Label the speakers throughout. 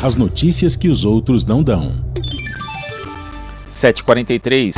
Speaker 1: As notícias que os outros não dão.
Speaker 2: 7h43.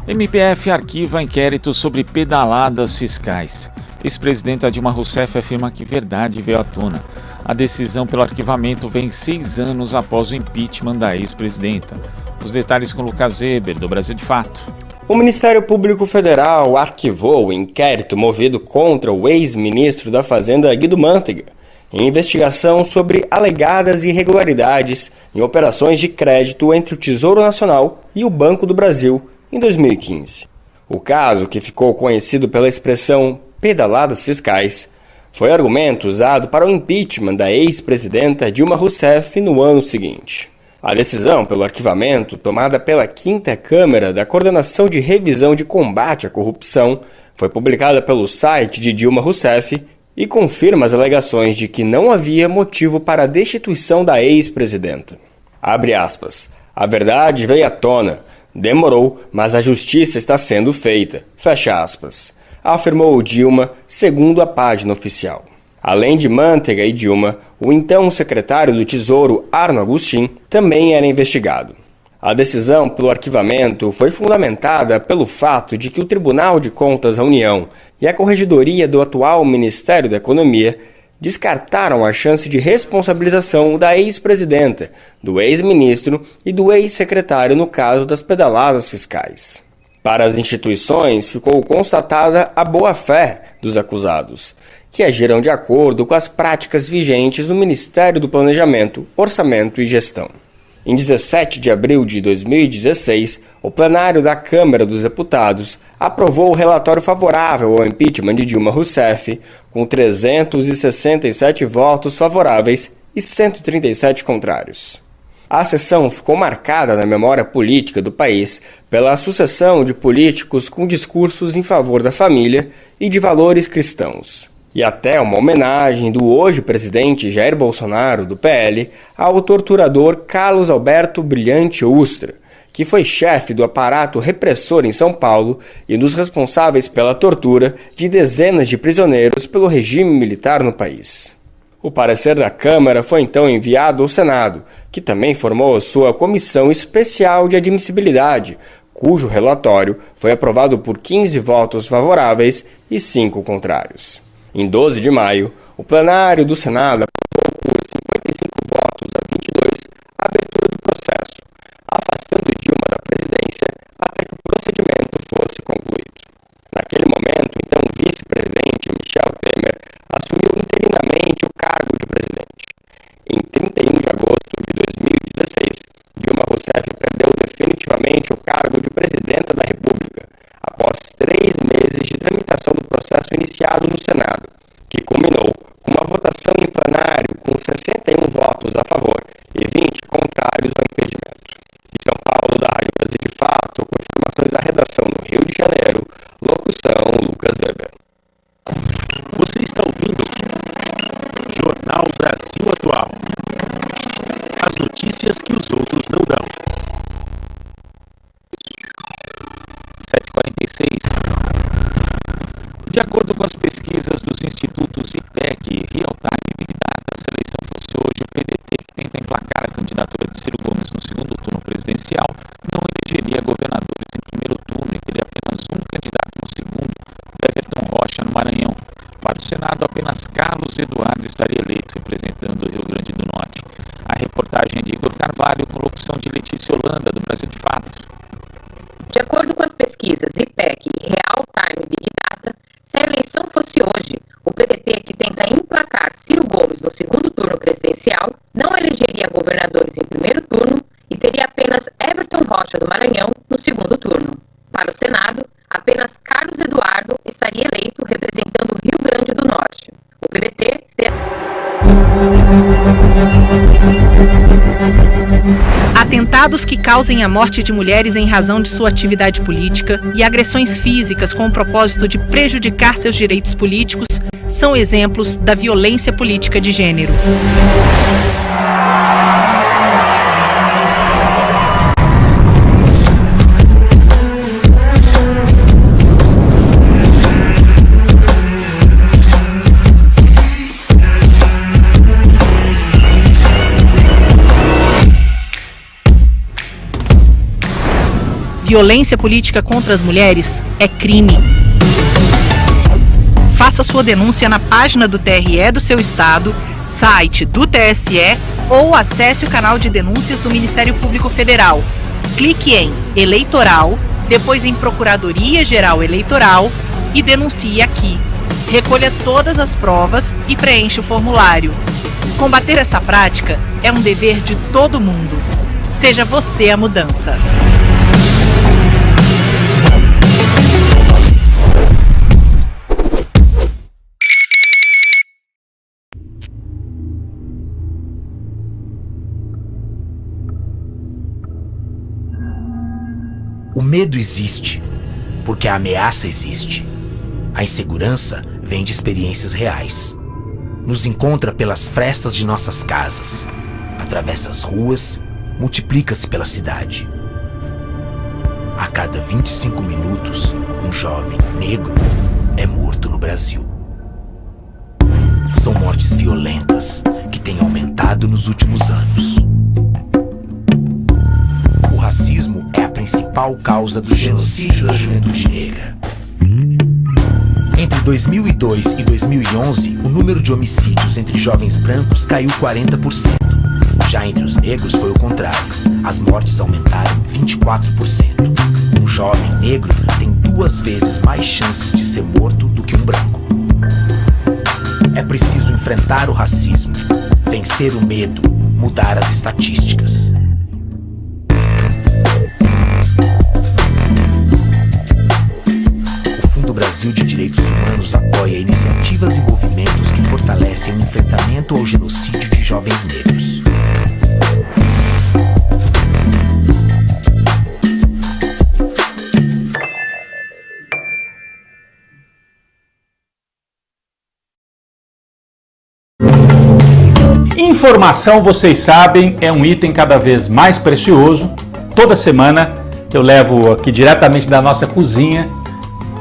Speaker 2: MPF arquiva inquérito sobre pedaladas fiscais. Ex-presidenta Dilma Rousseff afirma que verdade veio à tona. A decisão pelo arquivamento vem 6 anos após o impeachment da ex-presidenta. Os detalhes com Lucas Weber, do Brasil de Fato.
Speaker 3: O Ministério Público Federal arquivou o inquérito movido contra o ex-ministro da Fazenda Guido Mantega, em investigação sobre alegadas irregularidades em operações de crédito entre o Tesouro Nacional e o Banco do Brasil em 2015. O caso, que ficou conhecido pela expressão pedaladas fiscais, foi argumento usado para o impeachment da ex-presidenta Dilma Rousseff no ano seguinte. A decisão pelo arquivamento, tomada pela 5ª Câmara da Coordenação de Revisão de Combate à Corrupção, foi publicada pelo site de Dilma Rousseff e confirma as alegações de que não havia motivo para a destituição da ex-presidenta. Abre aspas. A verdade veio à tona. Demorou, mas a justiça está sendo feita. Fecha aspas. Afirmou Dilma, segundo a página oficial. Além de Mantega e Dilma, o então secretário do Tesouro, Arno Agustin, também era investigado. A decisão pelo arquivamento foi fundamentada pelo fato de que o Tribunal de Contas da União e a Corregedoria do atual Ministério da Economia descartaram a chance de responsabilização da ex-presidenta, do ex-ministro e do ex-secretário no caso das pedaladas fiscais. Para as instituições, ficou constatada a boa-fé dos acusados, que agiram de acordo com as práticas vigentes no Ministério do Planejamento, Orçamento e Gestão. Em 17 de abril de 2016, o plenário da Câmara dos Deputados aprovou o relatório favorável ao impeachment de Dilma Rousseff, com 367 votos favoráveis e 137 contrários. A sessão ficou marcada na memória política do país pela sucessão de políticos com discursos em favor da família e de valores cristãos, e até uma homenagem do hoje presidente Jair Bolsonaro, do PL, ao torturador Carlos Alberto Brilhante Ustra, que foi chefe do aparato repressor em São Paulo e dos responsáveis pela tortura de dezenas de prisioneiros pelo regime militar no país. O parecer da Câmara foi então enviado ao Senado, que também formou sua Comissão Especial de Admissibilidade, cujo relatório foi aprovado por 15 votos favoráveis e 5 contrários. Em 12 de maio, o plenário do Senado aprovou por 55 votos a 22 a abertura do processo, afastando Dilma da presidência até que o procedimento fosse concluído. Naquele momento, então, o vice-presidente Michel Temer assumiu interinamente o cargo de presidente. Em 31 de agosto de 2016, Dilma Rousseff perdeu definitivamente o cargo de presidenta da República, após 3 meses de tramitação do processo iniciado no Senado, que culminou com uma votação em plenário com 61 votos a favor e 20 contrários ao impedimento. De São Paulo, da Rádio Brasil de Fato, com informações da redação no Rio de Janeiro, locução Lucas Weber.
Speaker 1: Você está ouvindo Jornal Brasil Atual. As notícias que os outros não dão.
Speaker 2: 7h46. De acordo com as pesquisas dos institutos IPEC e Real Time Big Data, se a eleição fosse hoje, o PDT, que tenta emplacar a candidatura de Ciro Gomes no segundo turno presidencial, não elegeria governadores em primeiro turno e teria apenas um candidato no segundo, Everton Rocha, no Maranhão. Para o Senado, apenas Carlos Eduardo estaria eleito representando o Rio Grande do Norte. A reportagem é de Igor Carvalho, com locução de Letícia Holanda, do Brasil de Fato.
Speaker 4: De acordo com as pesquisas IPEC e Real Time Big Data, se a eleição fosse hoje, o PDT, que tenta emplacar Ciro Gomes no segundo turno presidencial, não elegeria governadores em primeiro turno e teria apenas Everton Rocha, do Maranhão, no segundo turno. Para o Senado, apenas Carlos Eduardo estaria eleito representando o Rio Grande do Norte. O PDT
Speaker 5: Atentados que causem a morte de mulheres em razão de sua atividade política e agressões físicas com o propósito de prejudicar seus direitos políticos são exemplos da violência política de gênero. Violência política contra as mulheres é crime. Faça sua denúncia na página do TRE do seu estado, site do TSE ou acesse o canal de denúncias do Ministério Público Federal. Clique em Eleitoral, depois em Procuradoria-Geral Eleitoral e denuncie aqui. Recolha todas as provas e preencha o formulário. Combater essa prática é um dever de todo mundo. Seja você a mudança.
Speaker 6: O medo existe, porque a ameaça existe. A insegurança vem de experiências reais. Nos encontra pelas frestas de nossas casas, atravessa as ruas, multiplica-se pela cidade. A cada 25 minutos, um jovem negro é morto no Brasil. São mortes violentas que têm aumentado nos últimos anos. O racismo é a principal causa do genocídio da juventude negra. Entre 2002 e 2011, o número de homicídios entre jovens brancos caiu 40%. Já entre os negros foi o contrário. As mortes aumentaram 24%. Um jovem negro tem 2 vezes mais chances de ser morto do que um branco. É preciso enfrentar o racismo, vencer o medo, mudar as estatísticas. O Brasil de Direitos Humanos apoia iniciativas e movimentos que fortalecem o enfrentamento ao genocídio de jovens negros.
Speaker 1: Informação, vocês sabem, é um item cada vez mais precioso. Toda semana eu levo aqui diretamente da nossa cozinha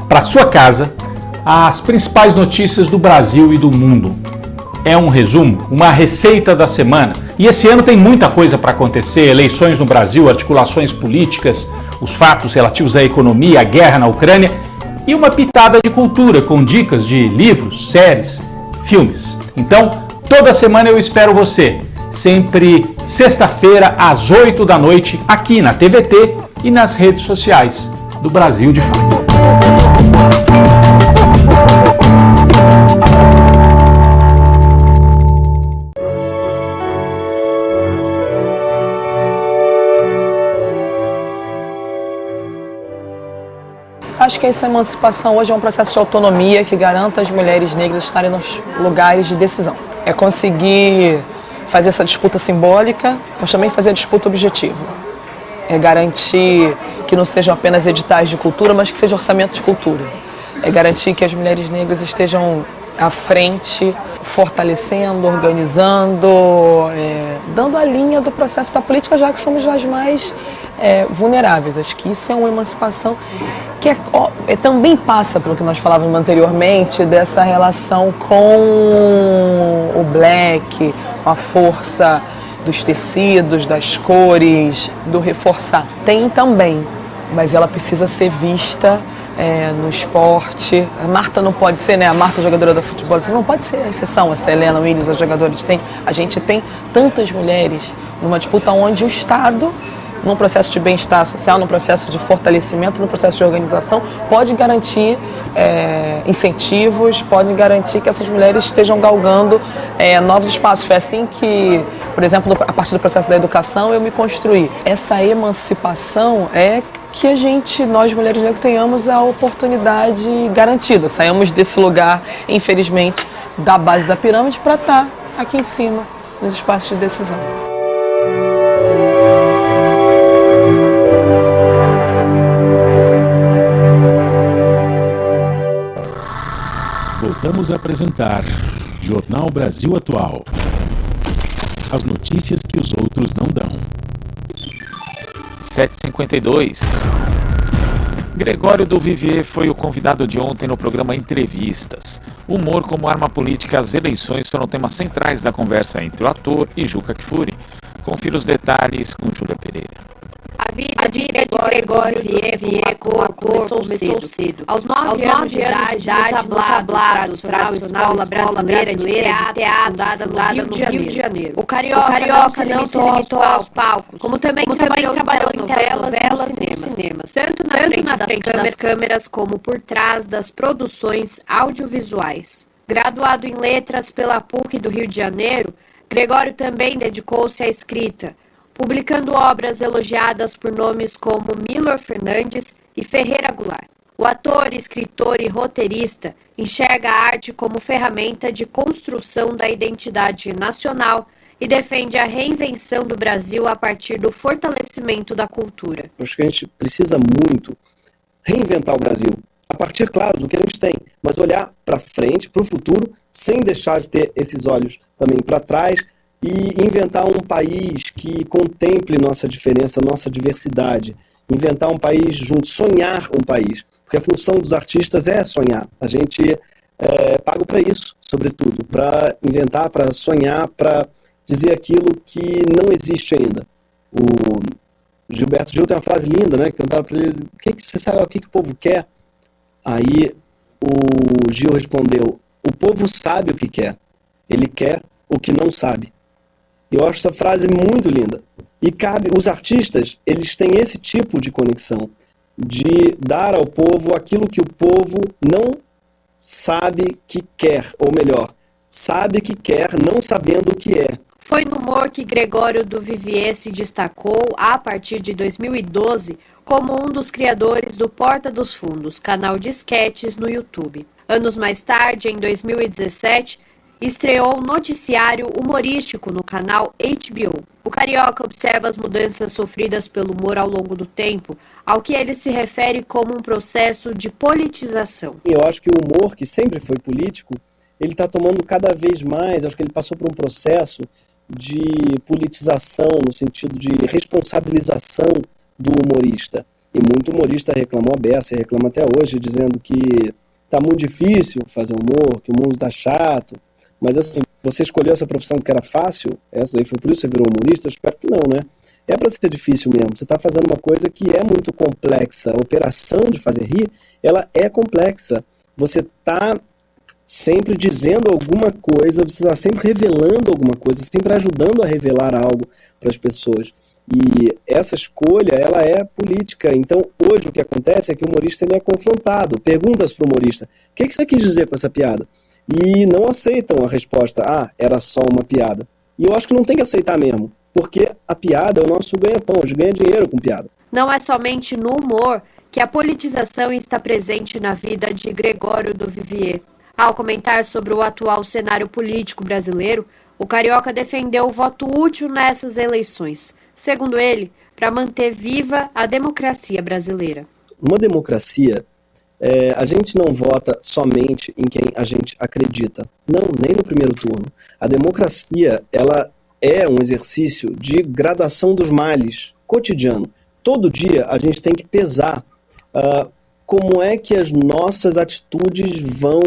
Speaker 1: para sua casa as principais notícias do Brasil e do mundo. É um resumo, uma receita da semana. E esse ano tem muita coisa para acontecer: eleições no Brasil, articulações políticas, os fatos relativos à economia, a guerra na Ucrânia e uma pitada de cultura com dicas de livros, séries, filmes. Então, toda semana eu espero você, sempre sexta-feira às 8 da noite, aqui na TVT e nas redes sociais do Brasil de Fato.
Speaker 7: Acho que essa emancipação hoje é um processo de autonomia que garanta às mulheres negras estarem nos lugares de decisão. É conseguir fazer essa disputa simbólica, mas também fazer a disputa objetiva. É garantir que não sejam apenas editais de cultura, mas que seja orçamento de cultura. É garantir que as mulheres negras estejam à frente, fortalecendo, organizando, dando a linha do processo da política, já que somos as mais vulneráveis. Acho que isso é uma emancipação que também passa pelo que nós falávamos anteriormente, dessa relação com o black, com a força dos tecidos, das cores, do reforçar. Tem também, mas ela precisa ser vista no esporte. A Marta não pode ser, né? A Marta, jogadora do futebol, não pode ser a exceção. Essa Helena Willis, a jogadora a gente tem tantas mulheres numa disputa onde o Estado, num processo de bem-estar social, num processo de fortalecimento, num processo de organização, pode garantir incentivos, pode garantir que essas mulheres estejam galgando novos espaços. Foi assim que, por exemplo, a partir do processo da educação, eu me construí. Essa emancipação é que nós mulheres negras, tenhamos a oportunidade garantida. Saímos desse lugar, infelizmente, da base da pirâmide para estar aqui em cima, nos espaços de decisão.
Speaker 1: Voltamos a apresentar Jornal Brasil Atual. As notícias que os outros não dão.
Speaker 2: 7h52. Gregório do Vivier foi o convidado de ontem no programa Entrevistas. Humor como arma política às eleições foram temas centrais da conversa entre o ator e Juca Kfouri. Confira os detalhes com Júlia Pereira.
Speaker 8: A
Speaker 4: vida de Gregório Vivier começou cedo. Aos 9 anos de idade, no tablado tradicional Escola Brasileira de Teatro, fundada no Rio de Janeiro. O carioca não se limitou aos palcos, como também trabalhou em novelas e cinemas, tanto na frente das câmeras como por trás das produções audiovisuais. Graduado em Letras pela PUC do Rio de Janeiro, Gregório também dedicou-se à escrita, publicando obras elogiadas por nomes como Milor Fernandes e Ferreira Goulart. O ator, escritor e roteirista enxerga a arte como ferramenta de construção da identidade nacional e defende a reinvenção do Brasil a partir do fortalecimento da cultura.
Speaker 8: Acho que a gente precisa muito reinventar o Brasil, a partir, claro, do que a gente tem, mas olhar para frente, para o futuro, sem deixar de ter esses olhos também para trás e inventar um país que contemple nossa diferença, nossa diversidade, inventar um país junto, sonhar um país, porque a função dos artistas é sonhar. A gente é pago para isso, sobretudo, para inventar, para sonhar, para dizer aquilo que não existe ainda. O Gilberto Gil tem uma frase linda, né, que perguntaram para ele: você sabe o que o povo quer? Aí o Gil respondeu: o povo sabe o que quer, ele quer o que não sabe. Eu acho essa frase muito linda. E cabe, os artistas, eles têm esse tipo de conexão, de dar ao povo aquilo que o povo não sabe que quer, ou melhor, sabe que quer, não sabendo o que é.
Speaker 4: Foi no humor que Gregório do Vivier se destacou a partir de 2012 como um dos criadores do Porta dos Fundos, canal de esquetes no YouTube. Anos mais tarde, em 2017, estreou um noticiário humorístico no canal HBO. O carioca observa as mudanças sofridas pelo humor ao longo do tempo, ao que ele se refere como um processo de politização.
Speaker 8: Eu acho que o humor, que sempre foi político, ele está tomando cada vez mais, acho que ele passou por um processo de politização, no sentido de responsabilização do humorista. E muito humorista reclamou a beça e reclama até hoje, dizendo que está muito difícil fazer humor, que o mundo está chato. Mas assim, você escolheu essa profissão porque era fácil? Essa daí foi por isso que você virou humorista? Eu espero que não, né? É para ser difícil mesmo. Você está fazendo uma coisa que é muito complexa. A operação de fazer rir, ela é complexa. Você está sempre dizendo alguma coisa, você está sempre revelando alguma coisa, sempre ajudando a revelar algo para as pessoas. E essa escolha, ela é política. Então, hoje o que acontece é que o humorista ele é confrontado. Perguntas para o humorista: o que você quis dizer com essa piada? E não aceitam a resposta: era só uma piada. E eu acho que não tem que aceitar mesmo, porque a piada é o nosso ganha-pão, a gente ganha dinheiro com piada.
Speaker 4: Não é somente no humor que a politização está presente na vida de Gregório do Vivier. Ao comentar sobre o atual cenário político brasileiro, o carioca defendeu o voto útil nessas eleições, segundo ele, para manter viva a democracia brasileira.
Speaker 8: Uma democracia, a gente não vota somente em quem a gente acredita. Não, nem no primeiro turno. A democracia, ela é um exercício de gradação dos males, cotidiano. Todo dia a gente tem que pesar como é que as nossas atitudes vão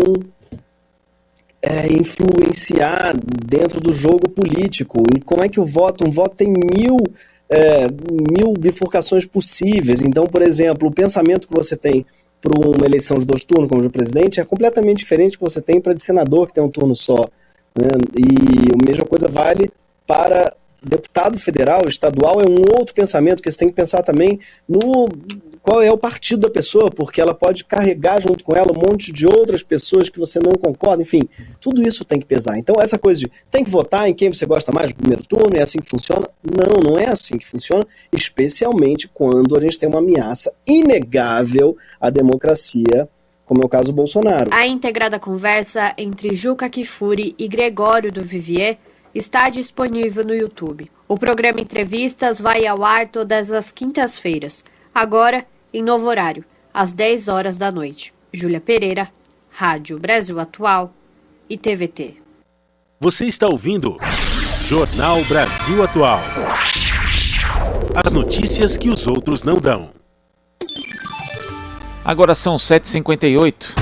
Speaker 8: influenciar dentro do jogo político. E como é que um voto tem mil bifurcações possíveis. Então, por exemplo, o pensamento que você tem para uma eleição de 2 turnos como de presidente é completamente diferente do que você tem para de senador, que tem um turno só, né? E a mesma coisa vale para deputado federal, estadual, é um outro pensamento, que você tem que pensar também no qual é o partido da pessoa, porque ela pode carregar junto com ela um monte de outras pessoas que você não concorda, enfim, tudo isso tem que pesar. Então essa coisa de tem que votar em quem você gosta mais no primeiro turno, é assim que funciona? Não é assim que funciona, especialmente quando a gente tem uma ameaça inegável à democracia, como é o caso do Bolsonaro.
Speaker 4: A íntegra da conversa entre Juca Kfouri e Gregório do Vivier está disponível no YouTube. O programa Entrevistas vai ao ar todas as quintas-feiras, agora em novo horário, às 10 horas da noite. Júlia Pereira, Rádio Brasil Atual e TVT.
Speaker 9: Você está ouvindo Jornal Brasil Atual. As notícias que os outros não dão.
Speaker 2: Agora são 7h58.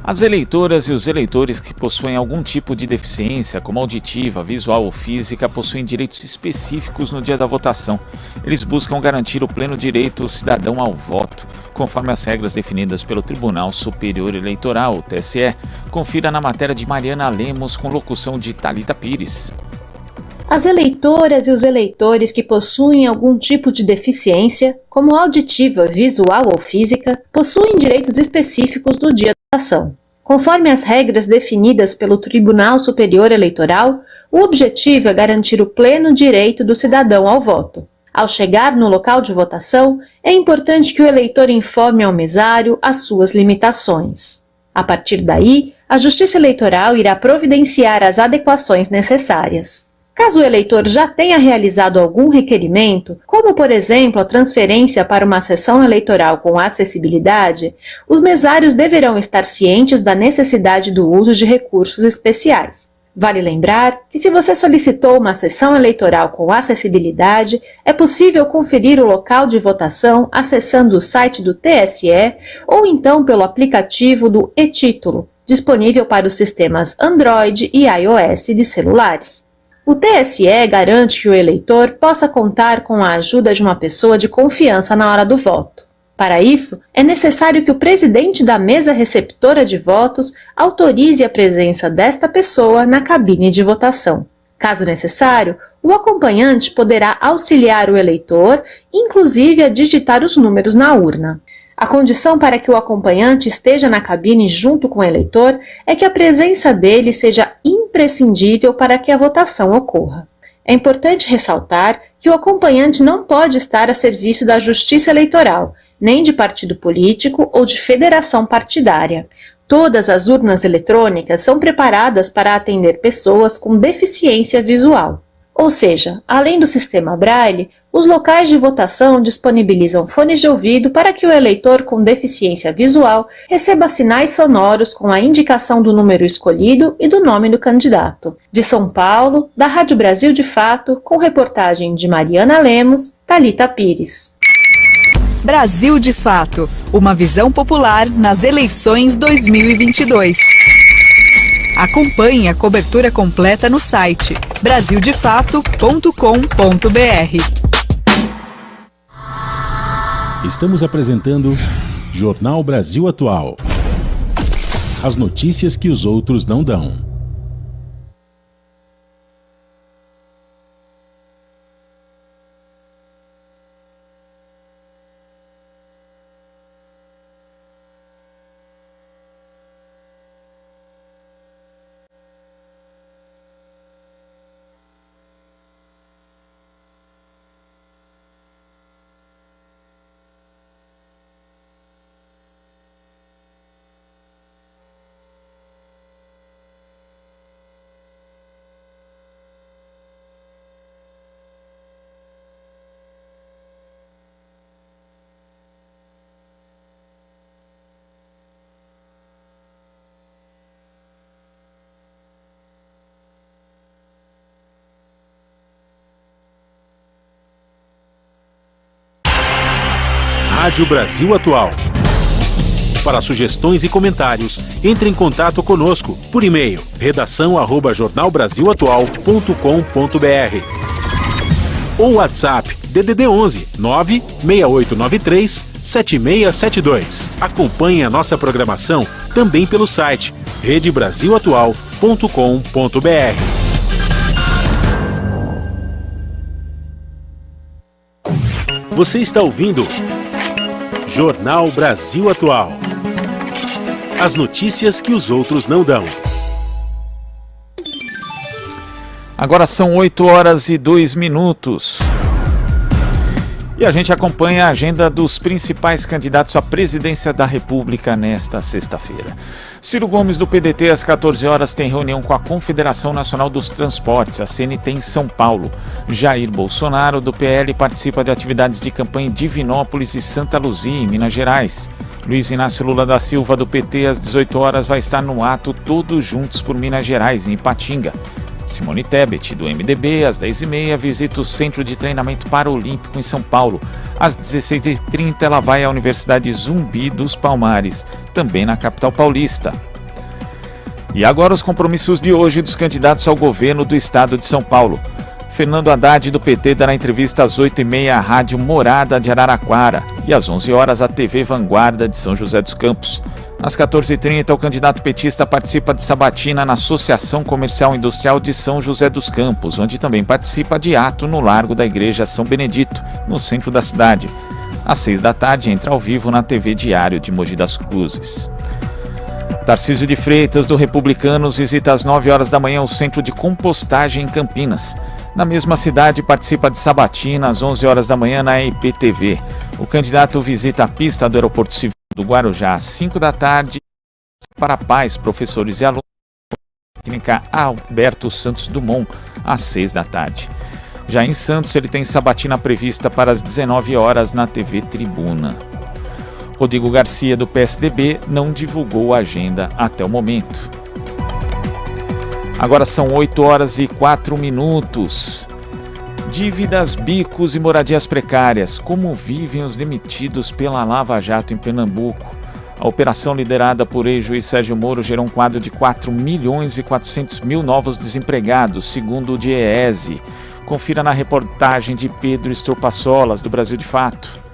Speaker 2: As eleitoras e os eleitores que possuem algum tipo de deficiência, como auditiva, visual ou física, possuem direitos específicos no dia da votação. Eles buscam garantir o pleno direito do cidadão ao voto, conforme as regras definidas pelo Tribunal Superior Eleitoral, o TSE. Confira na matéria de Mariana Lemos com locução de Thalita Pires.
Speaker 10: As eleitoras e os eleitores que possuem algum tipo de deficiência, como auditiva, visual ou física, possuem direitos específicos no dia da votação. Conforme as regras definidas pelo Tribunal Superior Eleitoral, o objetivo é garantir o pleno direito do cidadão ao voto. Ao chegar no local de votação, é importante que o eleitor informe ao mesário as suas limitações. A partir daí, a Justiça Eleitoral irá providenciar as adequações necessárias. Caso o eleitor já tenha realizado algum requerimento, como por exemplo a transferência para uma sessão eleitoral com acessibilidade, os mesários deverão estar cientes da necessidade do uso de recursos especiais. Vale lembrar que se você solicitou uma sessão eleitoral com acessibilidade, é possível conferir o local de votação acessando o site do TSE ou então pelo aplicativo do e-Título, disponível para os sistemas Android e iOS de celulares. O TSE garante que o eleitor possa contar com a ajuda de uma pessoa de confiança na hora do voto. Para isso, é necessário que o presidente da mesa receptora de votos autorize a presença desta pessoa na cabine de votação. Caso necessário, o acompanhante poderá auxiliar o eleitor, inclusive a digitar os números na urna. A condição para que o acompanhante esteja na cabine junto com o eleitor é que a presença dele seja imprescindível para que a votação ocorra. É importante ressaltar que o acompanhante não pode estar a serviço da Justiça Eleitoral, nem de partido político ou de federação partidária. Todas as urnas eletrônicas são preparadas para atender pessoas com deficiência visual. Ou seja, além do sistema Braille, os locais de votação disponibilizam fones de ouvido para que o eleitor com deficiência visual receba sinais sonoros com a indicação do número escolhido e do nome do candidato. De São Paulo, da Rádio Brasil de Fato, com reportagem de Mariana Lemos, Thalita Pires.
Speaker 11: Brasil de Fato, uma visão popular nas eleições 2022. Acompanhe a cobertura completa no site brasildefato.com.br.
Speaker 9: Estamos apresentando Jornal Brasil Atual. As notícias que os outros não dão. Rádio Brasil Atual. Para sugestões e comentários, entre em contato conosco por e-mail redação@jornalbrasilatual.com.br ou WhatsApp DDD 11 96893 7672. Acompanhe a nossa programação também pelo site redebrasilatual.com.br. Você está ouvindo Jornal Brasil Atual. As notícias que os outros não dão.
Speaker 2: Agora são 8h02. E a gente acompanha a agenda dos principais candidatos à presidência da República nesta sexta-feira. Ciro Gomes, do PDT, às 14 horas, tem reunião com a Confederação Nacional dos Transportes, a CNT, em São Paulo. Jair Bolsonaro, do PL, participa de atividades de campanha em Divinópolis e Santa Luzia, em Minas Gerais. Luiz Inácio Lula da Silva, do PT, às 18 horas, vai estar no ato Todos Juntos por Minas Gerais, em Ipatinga. Simone Tebet, do MDB, às 10h30, visita o Centro de Treinamento Paralímpico em São Paulo. Às 16h30, ela vai à Universidade Zumbi dos Palmares, também na capital paulista. E agora os compromissos de hoje dos candidatos ao governo do estado de São Paulo. Fernando Haddad, do PT, dará entrevista às 8h30 à Rádio Morada de Araraquara e às 11 horas à TV Vanguarda de São José dos Campos. Às 14h30, o candidato petista participa de sabatina na Associação Comercial Industrial de São José dos Campos, onde também participa de ato no Largo da Igreja São Benedito, no centro da cidade. Às 6 da tarde, entra ao vivo na TV Diário de Mogi das Cruzes. Tarcísio de Freitas, do Republicanos, visita às 9 horas da manhã o centro de compostagem em Campinas. Na mesma cidade, participa de sabatina às 11 horas da manhã na IPTV. O candidato visita a pista do Aeroporto Civil do Guarujá às 5 da tarde para pais, professores e alunos da técnica Alberto Santos Dumont às 6 da tarde. Já em Santos, ele tem sabatina prevista para as 19 horas na TV Tribuna. Rodrigo Garcia, do PSDB, não divulgou a agenda até o momento. Agora são 8 horas e 4 minutos. Dívidas, bicos e moradias precárias. Como vivem os demitidos pela Lava Jato em Pernambuco? A operação liderada por ex-juiz Sérgio Moro gerou um quadro de 4.400.000 novos desempregados, segundo o DIEESE. Confira na reportagem de Pedro Estorpaçolas, do Brasil de Fato.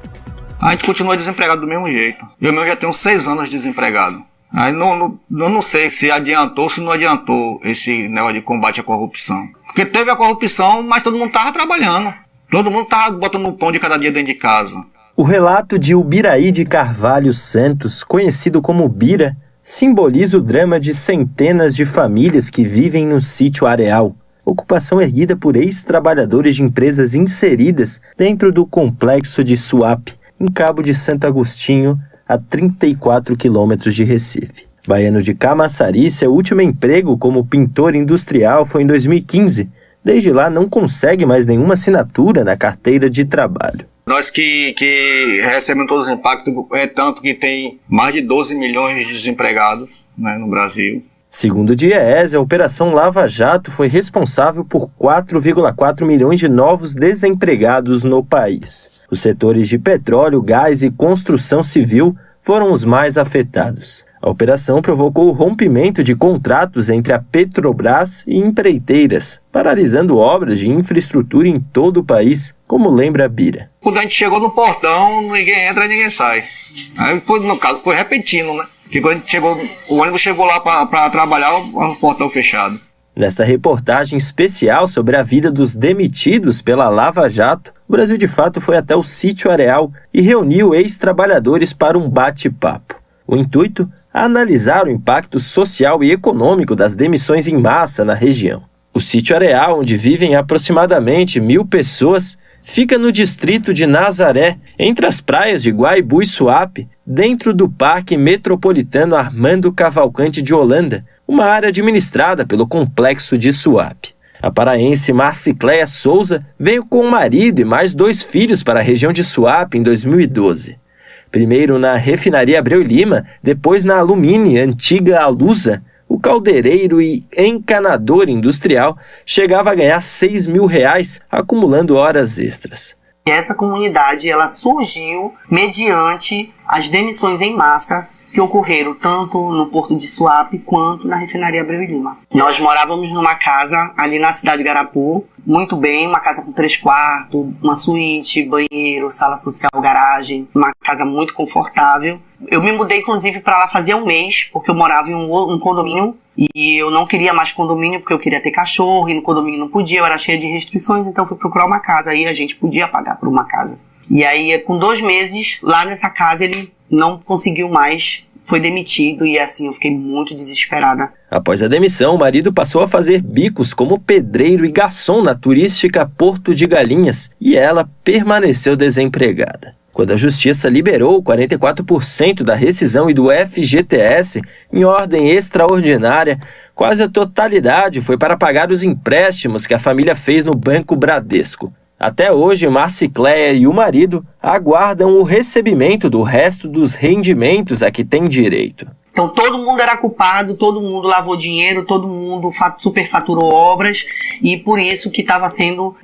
Speaker 12: A gente continua desempregado do mesmo jeito. Eu mesmo já tenho 6 anos desempregado. Aí não sei se adiantou ou se não adiantou esse negócio de combate à corrupção. Porque teve a corrupção, mas todo mundo estava trabalhando. Todo mundo estava botando o pão de cada dia dentro de casa.
Speaker 13: O relato de Ubiraí de Carvalho Santos, conhecido como Bira, simboliza o drama de centenas de famílias que vivem no sítio Areal. Ocupação erguida por ex-trabalhadores de empresas inseridas dentro do complexo de Suape, em Cabo de Santo Agostinho, a 34 quilômetros de Recife. Baiano de Camaçari, seu último emprego como pintor industrial foi em 2015. Desde lá não consegue mais nenhuma assinatura na carteira de trabalho.
Speaker 12: Nós que recebemos todos os impactos, é tanto que tem mais de 12 milhões de desempregados, né, no Brasil.
Speaker 13: Segundo o DIEESE, a Operação Lava Jato foi responsável por 4,4 milhões de novos desempregados no país. Os setores de petróleo, gás e construção civil foram os mais afetados. A operação provocou o rompimento de contratos entre a Petrobras e empreiteiras, paralisando obras de infraestrutura em todo o país, como lembra a Bira.
Speaker 12: Quando a gente chegou no portão, ninguém entra e ninguém sai. Aí no caso foi repetindo, né? Porque quando a gente chegou, o ônibus chegou lá para trabalhar, o portão fechado.
Speaker 13: Nesta reportagem especial sobre a vida dos demitidos pela Lava Jato, o Brasil de Fato foi até o sítio Areal e reuniu ex-trabalhadores para um bate-papo. O intuito? Analisar o impacto social e econômico das demissões em massa na região. O sítio Areal, onde vivem aproximadamente 1.000 pessoas, fica no distrito de Nazaré, entre as praias de Guaibu e Suape, dentro do Parque Metropolitano Armando Cavalcante de Holanda, uma área administrada pelo complexo de Suape. A paraense Marcicléia Souza veio com o marido e mais 2 filhos para a região de Suape em 2012. Primeiro na refinaria Abreu e Lima, depois na Alumine, antiga Alusa, o caldeireiro e encanador industrial chegava a ganhar R$6 mil, acumulando horas extras.
Speaker 14: Essa comunidade ela surgiu mediante as demissões em massa que ocorreram tanto no Porto de Suape quanto na refinaria Abreu e Lima. Nós morávamos numa casa ali na cidade de Garapu, muito bem, uma casa com 3 quartos, uma suíte, banheiro, sala social, garagem, uma casa muito confortável. Eu me mudei inclusive para lá fazia um mês, porque eu morava em um condomínio e eu não queria mais condomínio porque eu queria ter cachorro e no condomínio não podia, eu era cheia de restrições, então fui procurar uma casa, aí a gente podia pagar por uma casa. E aí, com 2 meses, lá nessa casa, ele não conseguiu mais, foi demitido e assim eu fiquei muito desesperada.
Speaker 13: Após a demissão, o marido passou a fazer bicos como pedreiro e garçom na turística Porto de Galinhas e ela permaneceu desempregada. Quando a Justiça liberou 44% da rescisão e do FGTS em ordem extraordinária, quase a totalidade foi para pagar os empréstimos que a família fez no Banco Bradesco. Até hoje, Marcicléia e o marido aguardam o recebimento do resto dos rendimentos a que tem direito.
Speaker 14: Então todo mundo era culpado, todo mundo lavou dinheiro, todo mundo superfaturou obras e por isso que estava sendo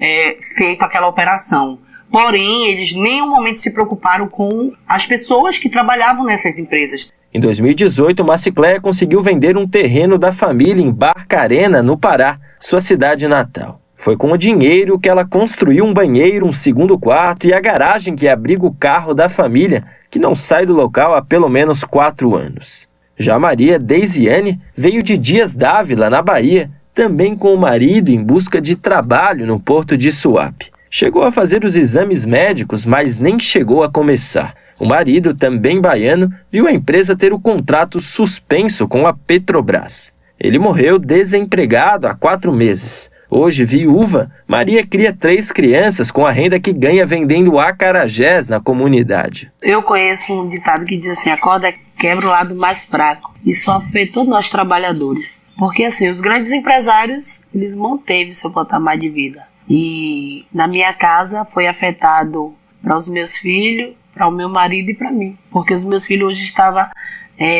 Speaker 14: feita aquela operação. Porém, eles em nenhum momento se preocuparam com as pessoas que trabalhavam nessas empresas.
Speaker 13: Em 2018, Marcicléia conseguiu vender um terreno da família em Barcarena, no Pará, sua cidade natal. Foi com o dinheiro que ela construiu um banheiro, um segundo quarto e a garagem que abriga o carro da família, que não sai do local há pelo menos 4 anos. Já Maria Deisiane veio de Dias d'Ávila, na Bahia, também com o marido em busca de trabalho no porto de Suape. Chegou a fazer os exames médicos, mas nem chegou a começar. O marido, também baiano, viu a empresa ter o contrato suspenso com a Petrobras. Ele morreu desempregado há 4 meses. Hoje, viúva, Maria cria 3 crianças com a renda que ganha vendendo acarajés na comunidade.
Speaker 14: Eu conheço um ditado que diz assim: a corda quebra o lado mais fraco. Isso afetou nós trabalhadores. Porque assim, os grandes empresários, eles manteve seu patamar de vida. E na minha casa foi afetado para os meus filhos, para o meu marido e para mim. Porque os meus filhos hoje estavam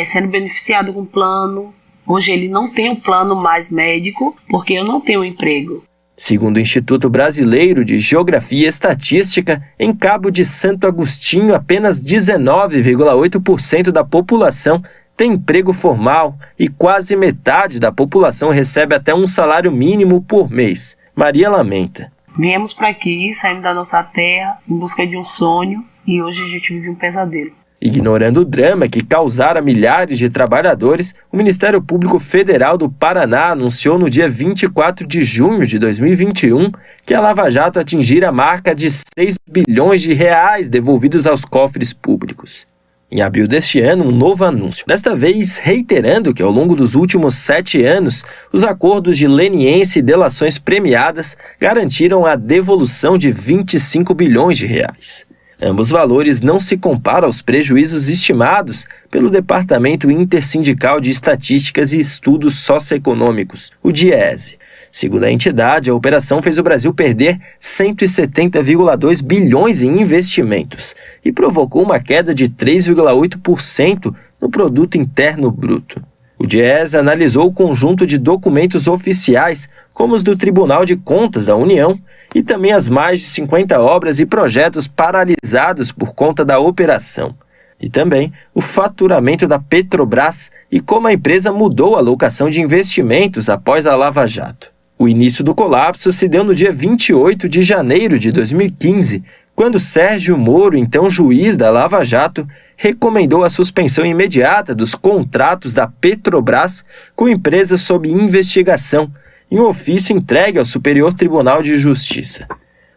Speaker 14: sendo beneficiados com plano. Hoje ele não tem um plano mais médico, porque eu não tenho emprego.
Speaker 13: Segundo o Instituto Brasileiro de Geografia e Estatística, em Cabo de Santo Agostinho, apenas 19,8% da população tem emprego formal e quase metade da população recebe até um salário mínimo por mês. Maria lamenta.
Speaker 14: Viemos para aqui, saímos da nossa terra, em busca de um sonho, e hoje a gente vive um pesadelo.
Speaker 13: Ignorando o drama que causara milhares de trabalhadores, o Ministério Público Federal do Paraná anunciou no dia 24 de junho de 2021 que a Lava Jato atingira a marca de 6 bilhões de reais devolvidos aos cofres públicos. Em abril deste ano, um novo anúncio, desta vez reiterando que ao longo dos últimos 7 anos, os acordos de leniência e delações premiadas garantiram a devolução de 25 bilhões de reais. Ambos valores não se comparam aos prejuízos estimados pelo Departamento Intersindical de Estatísticas e Estudos Socioeconômicos, o DIESE. Segundo a entidade, a operação fez o Brasil perder 170,2 bilhões em investimentos e provocou uma queda de 3,8% no Produto Interno Bruto. O DIESE analisou o conjunto de documentos oficiais, como os do Tribunal de Contas da União, e também as mais de 50 obras e projetos paralisados por conta da operação. E também o faturamento da Petrobras e como a empresa mudou a alocação de investimentos após a Lava Jato. O início do colapso se deu no dia 28 de janeiro de 2015, quando Sérgio Moro, então juiz da Lava Jato, recomendou a suspensão imediata dos contratos da Petrobras com empresas sob investigação, em um ofício entregue ao Superior Tribunal de Justiça.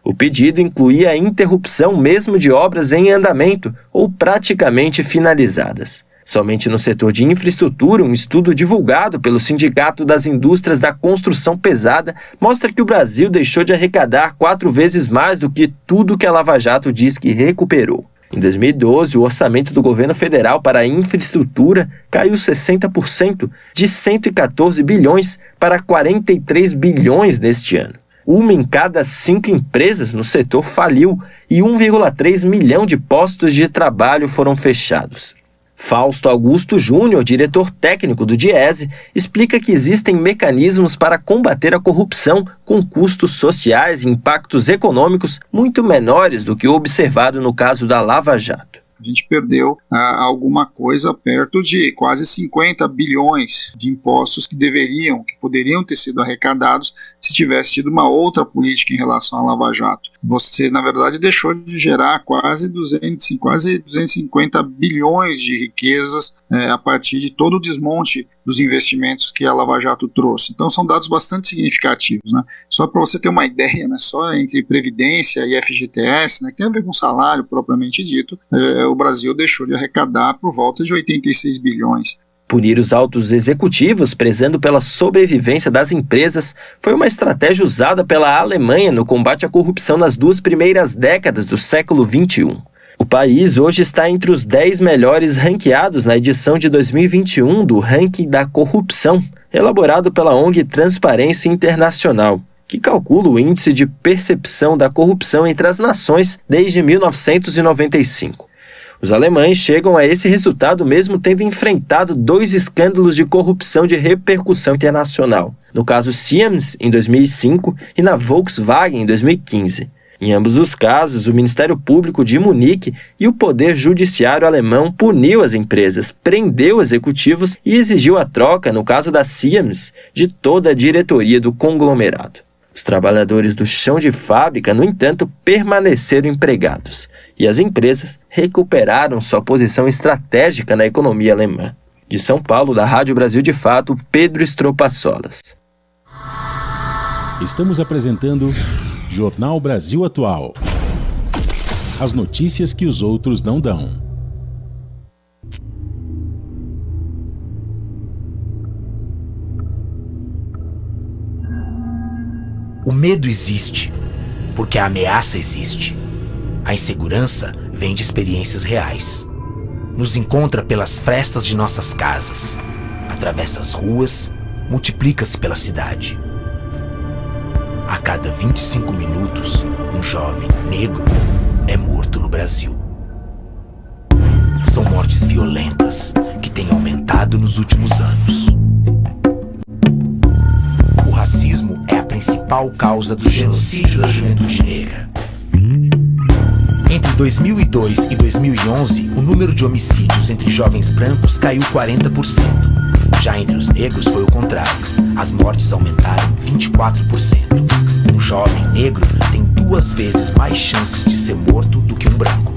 Speaker 13: O pedido incluía a interrupção mesmo de obras em andamento ou praticamente finalizadas. Somente no setor de infraestrutura, um estudo divulgado pelo Sindicato das Indústrias da Construção Pesada mostra que o Brasil deixou de arrecadar 4 vezes mais do que tudo que a Lava Jato diz que recuperou. Em 2012, o orçamento do governo federal para a infraestrutura caiu 60%, de 114 bilhões para 43 bilhões neste ano. 1 em cada 5 empresas no setor faliu e 1,3 milhão de postos de trabalho foram fechados. Fausto Augusto Júnior, diretor técnico do DIESE, explica que existem mecanismos para combater a corrupção com custos sociais e impactos econômicos muito menores do que o observado no caso da Lava Jato.
Speaker 15: A gente perdeu alguma coisa perto de quase 50 bilhões de impostos que poderiam ter sido arrecadados se tivesse tido uma outra política em relação à Lava Jato. Você, na verdade, deixou de gerar quase 250 bilhões de riquezas a partir de todo o desmonte dos investimentos que a Lava Jato trouxe. Então são dados bastante significativos, né? Só para você ter uma ideia, né? Só entre Previdência e FGTS, né, que tem a ver com salário propriamente dito, o Brasil deixou de arrecadar por volta de 86 bilhões.
Speaker 13: Punir os altos executivos, prezando pela sobrevivência das empresas, foi uma estratégia usada pela Alemanha no combate à corrupção nas 2 primeiras décadas do século XXI. O país hoje está entre os 10 melhores ranqueados na edição de 2021 do Ranking da Corrupção, elaborado pela ONG Transparência Internacional, que calcula o índice de percepção da corrupção entre as nações desde 1995. Os alemães chegam a esse resultado mesmo tendo enfrentado 2 escândalos de corrupção de repercussão internacional, no caso Siemens, em 2005, e na Volkswagen, em 2015. Em ambos os casos, o Ministério Público de Munique e o Poder Judiciário alemão puniu as empresas, prendeu executivos e exigiu a troca, no caso da Siemens, de toda a diretoria do conglomerado. Os trabalhadores do chão de fábrica, no entanto, permaneceram empregados e as empresas recuperaram sua posição estratégica na economia alemã. De São Paulo, da Rádio Brasil de Fato, Pedro Estropaçolas.
Speaker 9: Estamos apresentando Jornal Brasil Atual. As notícias que os outros não dão.
Speaker 6: O medo existe, porque a ameaça existe. A insegurança vem de experiências reais. Nos encontra pelas frestas de nossas casas, atravessa as ruas, multiplica-se pela cidade. A cada 25 minutos, um jovem negro é morto no Brasil. São mortes violentas que têm aumentado nos últimos anos. O racismo é a principal causa do genocídio da juventude negra. Entre 2002 e 2011, o número de homicídios entre jovens brancos caiu 40%. Já entre os negros foi o contrário. As mortes aumentaram 24%. Um jovem negro tem 2 vezes mais chances de ser morto do que um branco.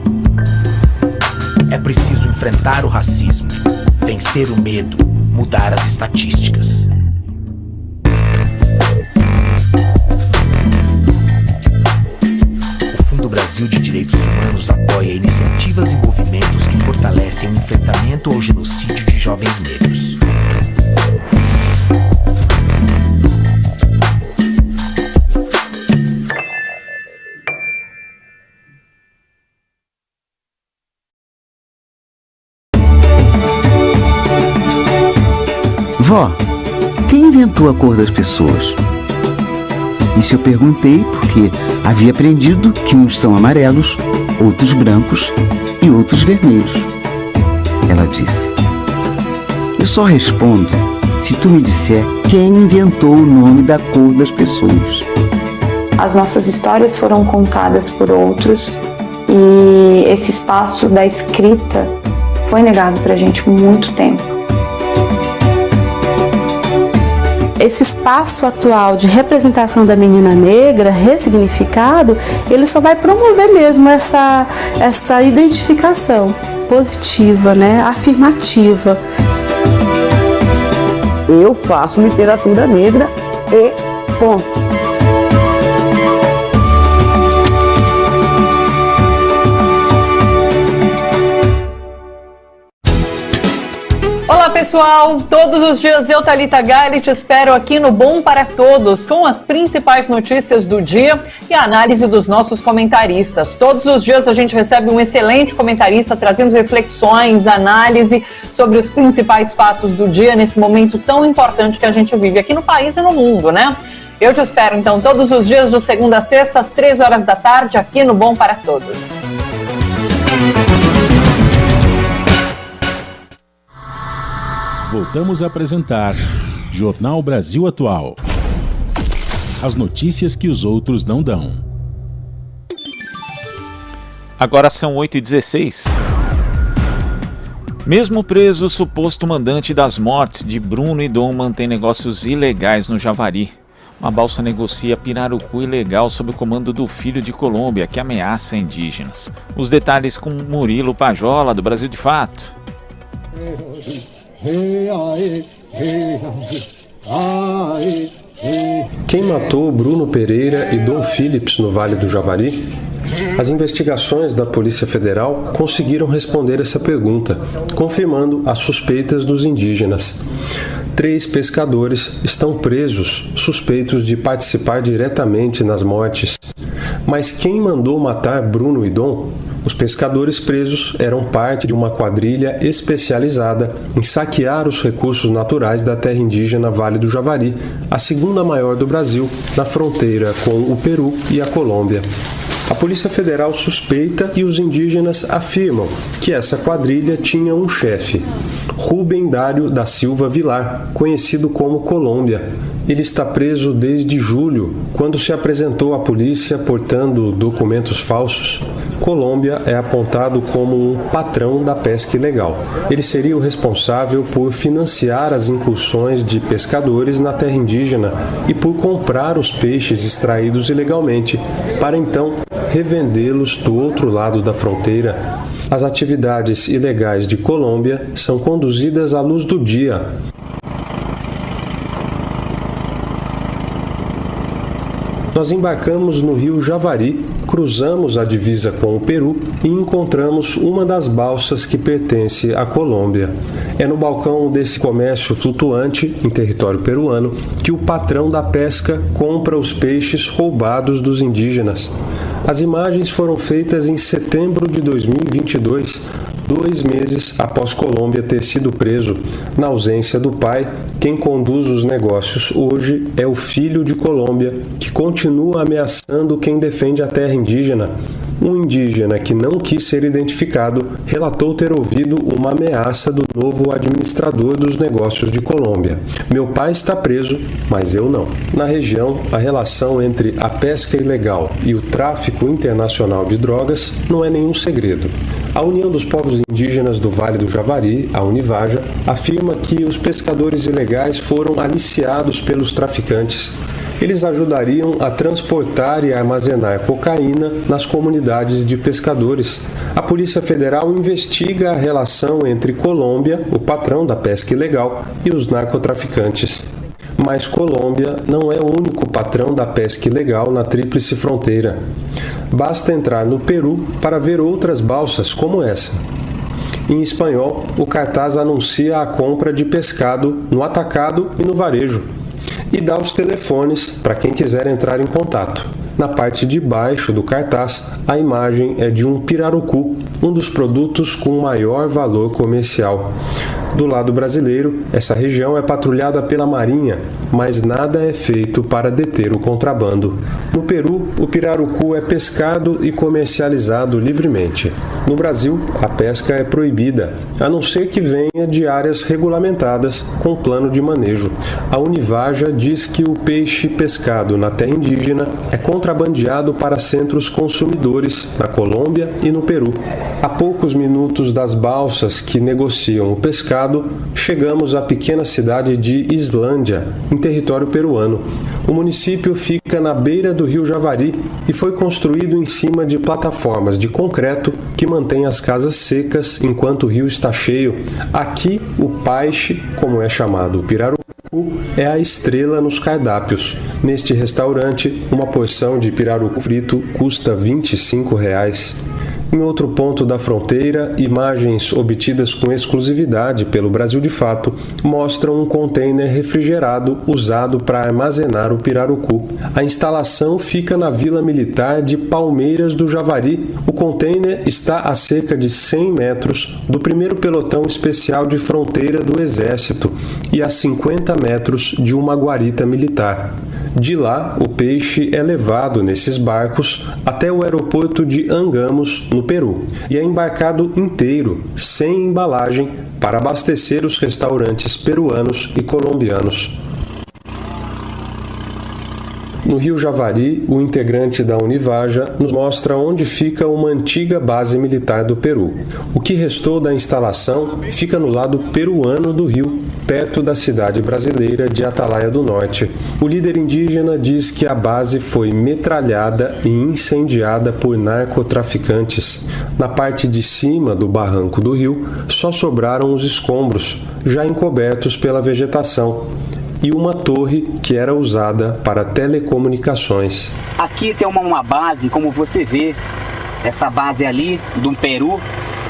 Speaker 6: É preciso enfrentar o racismo, vencer o medo, mudar as estatísticas. O Fundo Brasil de Direitos Humanos apoia iniciativas e movimentos que fortalecem o enfrentamento ao genocídio de jovens negros.
Speaker 16: Vó, quem inventou a cor das pessoas? Isso eu perguntei porque havia aprendido que uns são amarelos, outros brancos e outros vermelhos. Ela disse: eu só respondo se tu me disser quem inventou o nome da cor das pessoas.
Speaker 17: As nossas histórias foram contadas por outros e esse espaço da escrita foi negado pra gente por muito tempo.
Speaker 18: Esse espaço atual de representação da menina negra, ressignificado, ele só vai promover mesmo essa identificação positiva, né, afirmativa.
Speaker 19: Eu faço literatura negra e ponto.
Speaker 20: Olá pessoal, todos os dias eu, Thalita Galli, te espero aqui no Bom para Todos com as principais notícias do dia e a análise dos nossos comentaristas. Todos os dias a gente recebe um excelente comentarista trazendo reflexões, análise sobre os principais fatos do dia nesse momento tão importante que a gente vive aqui no país e no mundo, né? Eu te espero então todos os dias de segunda a sexta às 3 horas da tarde aqui no Bom para Todos.
Speaker 9: Voltamos a apresentar Jornal Brasil Atual. As notícias que os outros não dão.
Speaker 2: Agora são 8h16. Mesmo preso, o suposto mandante das mortes de Bruno e Dom mantém negócios ilegais no Javari. Uma balsa negocia pirarucu ilegal sob o comando do filho de Colômbia, que ameaça indígenas. Os detalhes com Murilo Pajola, do Brasil de Fato.
Speaker 21: Quem matou Bruno Pereira e Dom Phillips no Vale do Javari? As investigações da Polícia Federal conseguiram responder essa pergunta, confirmando as suspeitas dos indígenas. 3 pescadores estão presos, suspeitos de participar diretamente nas mortes. Mas quem mandou matar Bruno e Dom? Os pescadores presos eram parte de uma quadrilha especializada em saquear os recursos naturais da terra indígena Vale do Javari, a segunda maior do Brasil, na fronteira com o Peru e a Colômbia. A Polícia Federal suspeita e os indígenas afirmam que essa quadrilha tinha um chefe, Rubem Dário da Silva Vilar, conhecido como Colômbia. Ele está preso desde julho, quando se apresentou à polícia portando documentos falsos. Colômbia é apontado como um patrão da pesca ilegal. Ele seria o responsável por financiar as incursões de pescadores na terra indígena e por comprar os peixes extraídos ilegalmente, para então revendê-los do outro lado da fronteira. As atividades ilegais de Colômbia são conduzidas à luz do dia. Nós embarcamos no rio Javari, cruzamos a divisa com o Peru e encontramos uma das balsas que pertence à Colômbia. É no balcão desse comércio flutuante, em território peruano, que o patrão da pesca compra os peixes roubados dos indígenas. As imagens foram feitas em setembro de 2022, 2 meses após Colômbia ter sido preso. Na ausência do pai, quem conduz os negócios hoje é o filho de Colômbia, que continua ameaçando quem defende a terra indígena. Um indígena que não quis ser identificado relatou ter ouvido uma ameaça do novo administrador dos negócios de Colômbia. Meu pai está preso, mas eu não. Na região, a relação entre a pesca ilegal e o tráfico internacional de drogas não é nenhum segredo. A União dos Povos Indígenas do Vale do Javari, a Univaja, afirma que os pescadores ilegais foram aliciados pelos traficantes. Eles ajudariam a transportar e armazenar cocaína nas comunidades de pescadores. A Polícia Federal investiga a relação entre Colômbia, o patrão da pesca ilegal, e os narcotraficantes. Mas Colômbia não é o único patrão da pesca ilegal na Tríplice Fronteira. Basta entrar no Peru para ver outras balsas como essa. Em espanhol, o cartaz anuncia a compra de pescado no atacado e no varejo, e dá os telefones para quem quiser entrar em contato. Na parte de baixo do cartaz, a imagem é de um pirarucu, um dos produtos com maior valor comercial. Do lado brasileiro, essa região é patrulhada pela Marinha, mas nada é feito para deter o contrabando. No Peru, o pirarucu é pescado e comercializado livremente. No Brasil, a pesca é proibida, a não ser que venha de áreas regulamentadas com plano de manejo. A Univaja diz que o peixe pescado na terra indígena é contrabandeado para centros consumidores na Colômbia e no Peru. A poucos minutos das balsas que negociam o pescado, chegamos à pequena cidade de Islândia, em território peruano. O município fica na beira do rio Javari e foi construído em cima de plataformas de concreto que mantêm as casas secas enquanto o rio está cheio. Aqui, o peixe, como é chamado o pirarucu, é a estrela nos cardápios. Neste restaurante, uma porção de pirarucu frito custa R$ 25. Em outro ponto da fronteira, imagens obtidas com exclusividade pelo Brasil de Fato mostram um container refrigerado usado para armazenar o pirarucu. A instalação fica na Vila Militar de Palmeiras do Javari. O container está a cerca de 100 metros do primeiro pelotão especial de fronteira do Exército e a 50 metros de uma guarita militar. De lá, o peixe é levado nesses barcos até o aeroporto de Angamos, no Peru, e é embarcado inteiro, sem embalagem, para abastecer os restaurantes peruanos e colombianos. No rio Javari, o integrante da Univaja nos mostra onde fica uma antiga base militar do Peru. O que restou da instalação fica no lado peruano do rio, perto da cidade brasileira de Atalaia do Norte. O líder indígena diz que a base foi metralhada e incendiada por narcotraficantes. Na parte de cima do barranco do rio, só sobraram os escombros, já encobertos pela vegetação, e uma torre que era usada para telecomunicações.
Speaker 3: Aqui tem uma base, como você vê, essa base ali do Peru,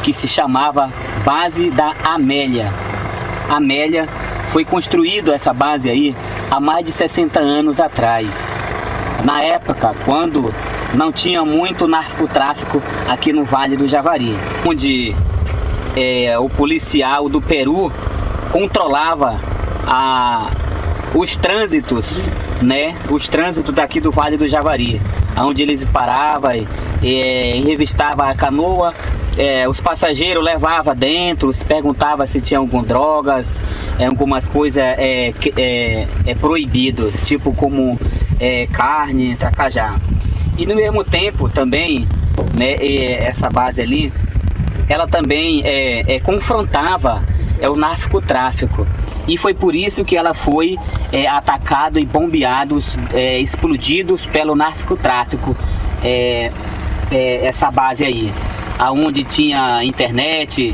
Speaker 3: que se chamava Base da Amélia. Amélia, foi construída essa base aí há mais de 60 anos atrás. Na época, quando não tinha muito narcotráfico aqui no Vale do Javari, onde o policial do Peru controlava os trânsitos, né? Os trânsitos daqui do Vale do Javari, onde eles paravam e revistavam a canoa os passageiros levavam dentro, se perguntava se tinha algumas drogas, algumas coisas proibidas, tipo como carne, tracajá. E no mesmo tempo também, né, essa base ali, ela também confrontava o narcotráfico. E foi por isso que ela foi atacada e bombeados, explodidos pelo narcotráfico, essa base aí, aonde tinha internet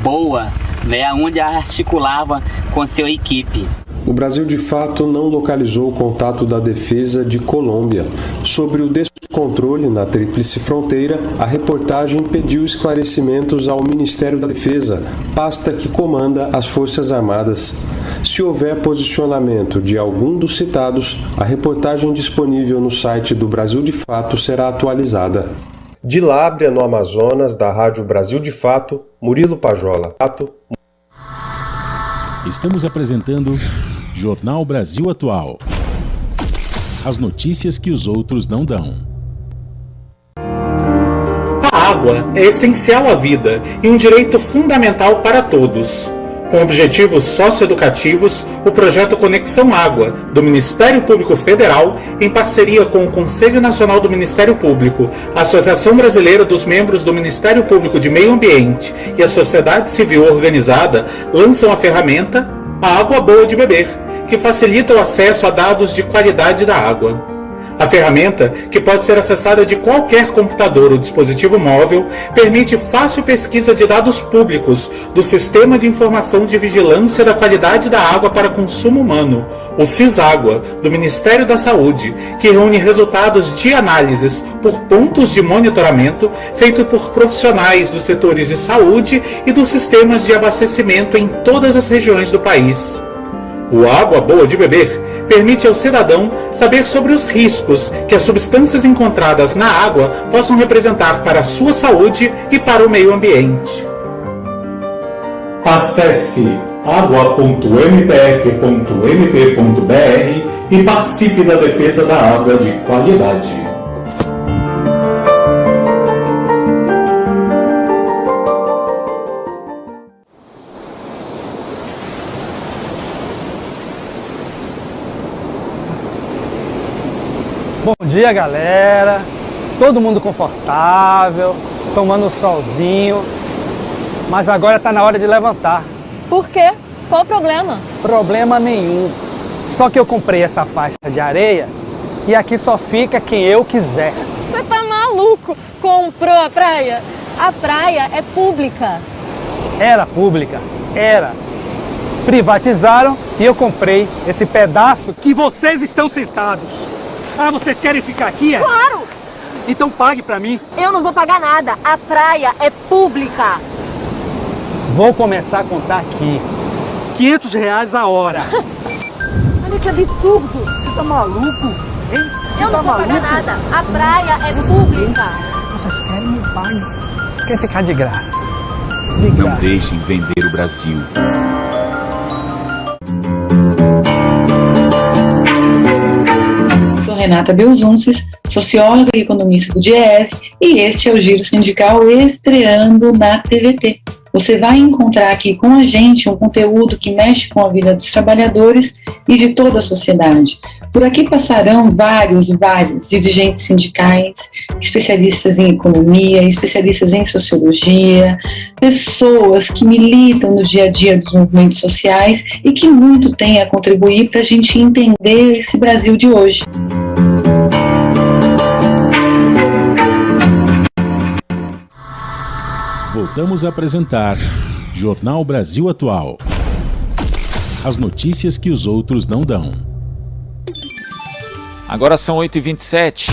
Speaker 3: boa, né, onde articulava com sua equipe.
Speaker 21: O Brasil, de fato, não localizou o contato da defesa de Colômbia. Sobre o descontrole na Tríplice Fronteira, a reportagem pediu esclarecimentos ao Ministério da Defesa, pasta que comanda as Forças Armadas. Se houver posicionamento de algum dos citados, a reportagem disponível no site do Brasil de Fato será atualizada. De Lábrea, no Amazonas, da Rádio Brasil de Fato, Murilo Pajola.
Speaker 9: Estamos apresentando Jornal Brasil Atual. As notícias que os outros não dão.
Speaker 1: A água é essencial à vida e um direito fundamental para todos. Com objetivos socioeducativos, o projeto Conexão Água, do Ministério Público Federal, em parceria com o Conselho Nacional do Ministério Público, a Associação Brasileira dos Membros do Ministério Público de Meio Ambiente e a Sociedade Civil Organizada, lançam a ferramenta A Água Boa de Beber, que facilita o acesso a dados de qualidade da água. A ferramenta, que pode ser acessada de qualquer computador ou dispositivo móvel, permite fácil pesquisa de dados públicos do Sistema de Informação de Vigilância da Qualidade da Água para Consumo Humano, o CISÁgua, do Ministério da Saúde, que reúne resultados de análises por pontos de monitoramento feito por profissionais dos setores de saúde e dos sistemas de abastecimento em todas as regiões do país. O Água Boa de Beber permite ao cidadão saber sobre os riscos que as substâncias encontradas na água possam representar para a sua saúde e para o meio ambiente. Acesse agua.mpf.mp.br e participe da defesa da água de qualidade.
Speaker 5: Bom dia, galera. Todo mundo confortável, tomando um solzinho. Mas agora tá na hora de levantar.
Speaker 22: Por quê? Qual o problema?
Speaker 5: Problema nenhum. Só que eu comprei essa faixa de areia e aqui só fica quem eu quiser.
Speaker 22: Você tá maluco? Comprou a praia? A praia é pública.
Speaker 5: Era pública? Era. Privatizaram e eu comprei esse pedaço que vocês estão sentados. Ah, vocês querem ficar aqui, é?
Speaker 22: Claro!
Speaker 5: Então pague pra mim.
Speaker 22: Eu não vou pagar nada. A praia é pública.
Speaker 5: Vou começar a contar aqui. R$500 a hora.
Speaker 22: Olha que absurdo.
Speaker 5: Você tá maluco? Hein?
Speaker 22: Eu não vou pagar nada. A praia é pública.
Speaker 5: Vocês querem me pagar? Quer ficar de graça?
Speaker 23: Não deixem vender o Brasil.
Speaker 24: Renata Belzunces, socióloga e economista do DIEESE, e este é o Giro Sindical estreando na TVT. Você vai encontrar aqui com a gente um conteúdo que mexe com a vida dos trabalhadores e de toda a sociedade. Por aqui passarão vários dirigentes sindicais, especialistas em economia, especialistas em sociologia, pessoas que militam no dia a dia dos movimentos sociais e que muito têm a contribuir para a gente entender esse Brasil de hoje.
Speaker 9: Voltamos a apresentar Jornal Brasil Atual. As notícias que os outros não dão.
Speaker 2: Agora são 8h27.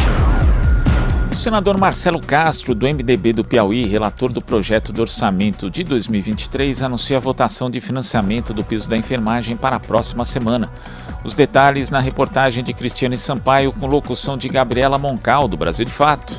Speaker 2: O senador Marcelo Castro, do MDB do Piauí, relator do projeto de orçamento de 2023, anuncia a votação de financiamento do piso da enfermagem para a próxima semana. Os detalhes na reportagem de Cristiane Sampaio, com locução de Gabriela Moncal, do Brasil de Fato.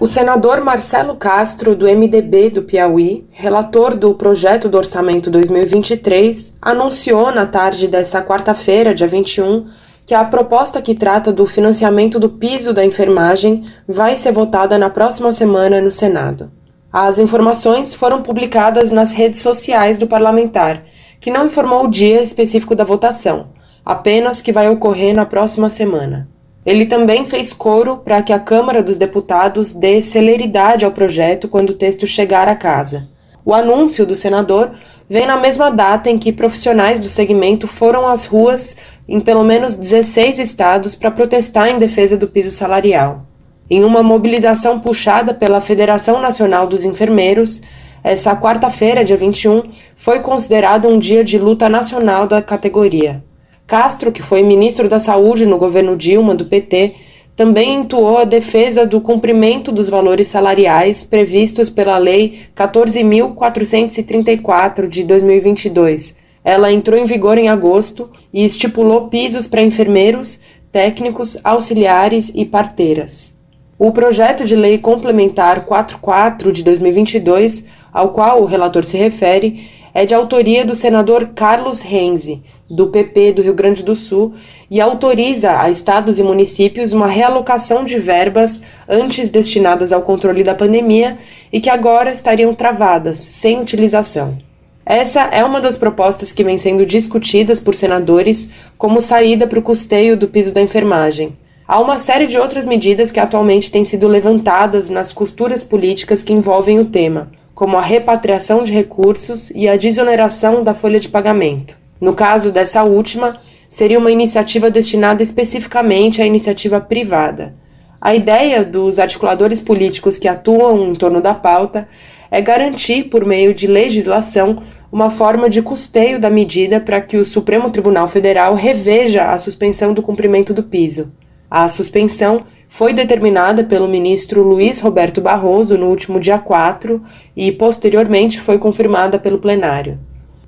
Speaker 25: O senador Marcelo Castro, do MDB do Piauí, relator do projeto do orçamento 2023, anunciou na tarde desta quarta-feira, dia 21, que a proposta que trata do financiamento do piso da enfermagem vai ser votada na próxima semana no Senado. As informações foram publicadas nas redes sociais do parlamentar, que não informou o dia específico da votação, apenas que vai ocorrer na próxima semana. Ele também fez coro para que a Câmara dos Deputados dê celeridade ao projeto quando o texto chegar à casa. O anúncio do senador vem na mesma data em que profissionais do segmento foram às ruas em pelo menos 16 estados para protestar em defesa do piso salarial. Em uma mobilização puxada pela Federação Nacional dos Enfermeiros, essa quarta-feira, dia 21, foi considerada um dia de luta nacional da categoria. Castro, que foi ministro da Saúde no governo Dilma, do PT, também entoou a defesa do cumprimento dos valores salariais previstos pela Lei 14.434 de 2022. Ela entrou em vigor em agosto e estipulou pisos para enfermeiros, técnicos, auxiliares e parteiras. O projeto de lei complementar 44 de 2022, ao qual o relator se refere, é de autoria do senador Carlos Renzi, do PP do Rio Grande do Sul, e autoriza a estados e municípios uma realocação de verbas antes destinadas ao controle da pandemia e que agora estariam travadas, sem utilização. Essa é uma das propostas que vem sendo discutidas por senadores como saída para o custeio do piso da enfermagem. Há uma série de outras medidas que atualmente têm sido levantadas nas costuras políticas que envolvem o tema, como a repatriação de recursos e a desoneração da folha de pagamento. No caso dessa última, seria uma iniciativa destinada especificamente à iniciativa privada. A ideia dos articuladores políticos que atuam em torno da pauta é garantir, por meio de legislação, uma forma de custeio da medida para que o Supremo Tribunal Federal reveja a suspensão do cumprimento do piso. A suspensão foi determinada pelo ministro Luiz Roberto Barroso no último dia 4 e, posteriormente, foi confirmada pelo plenário.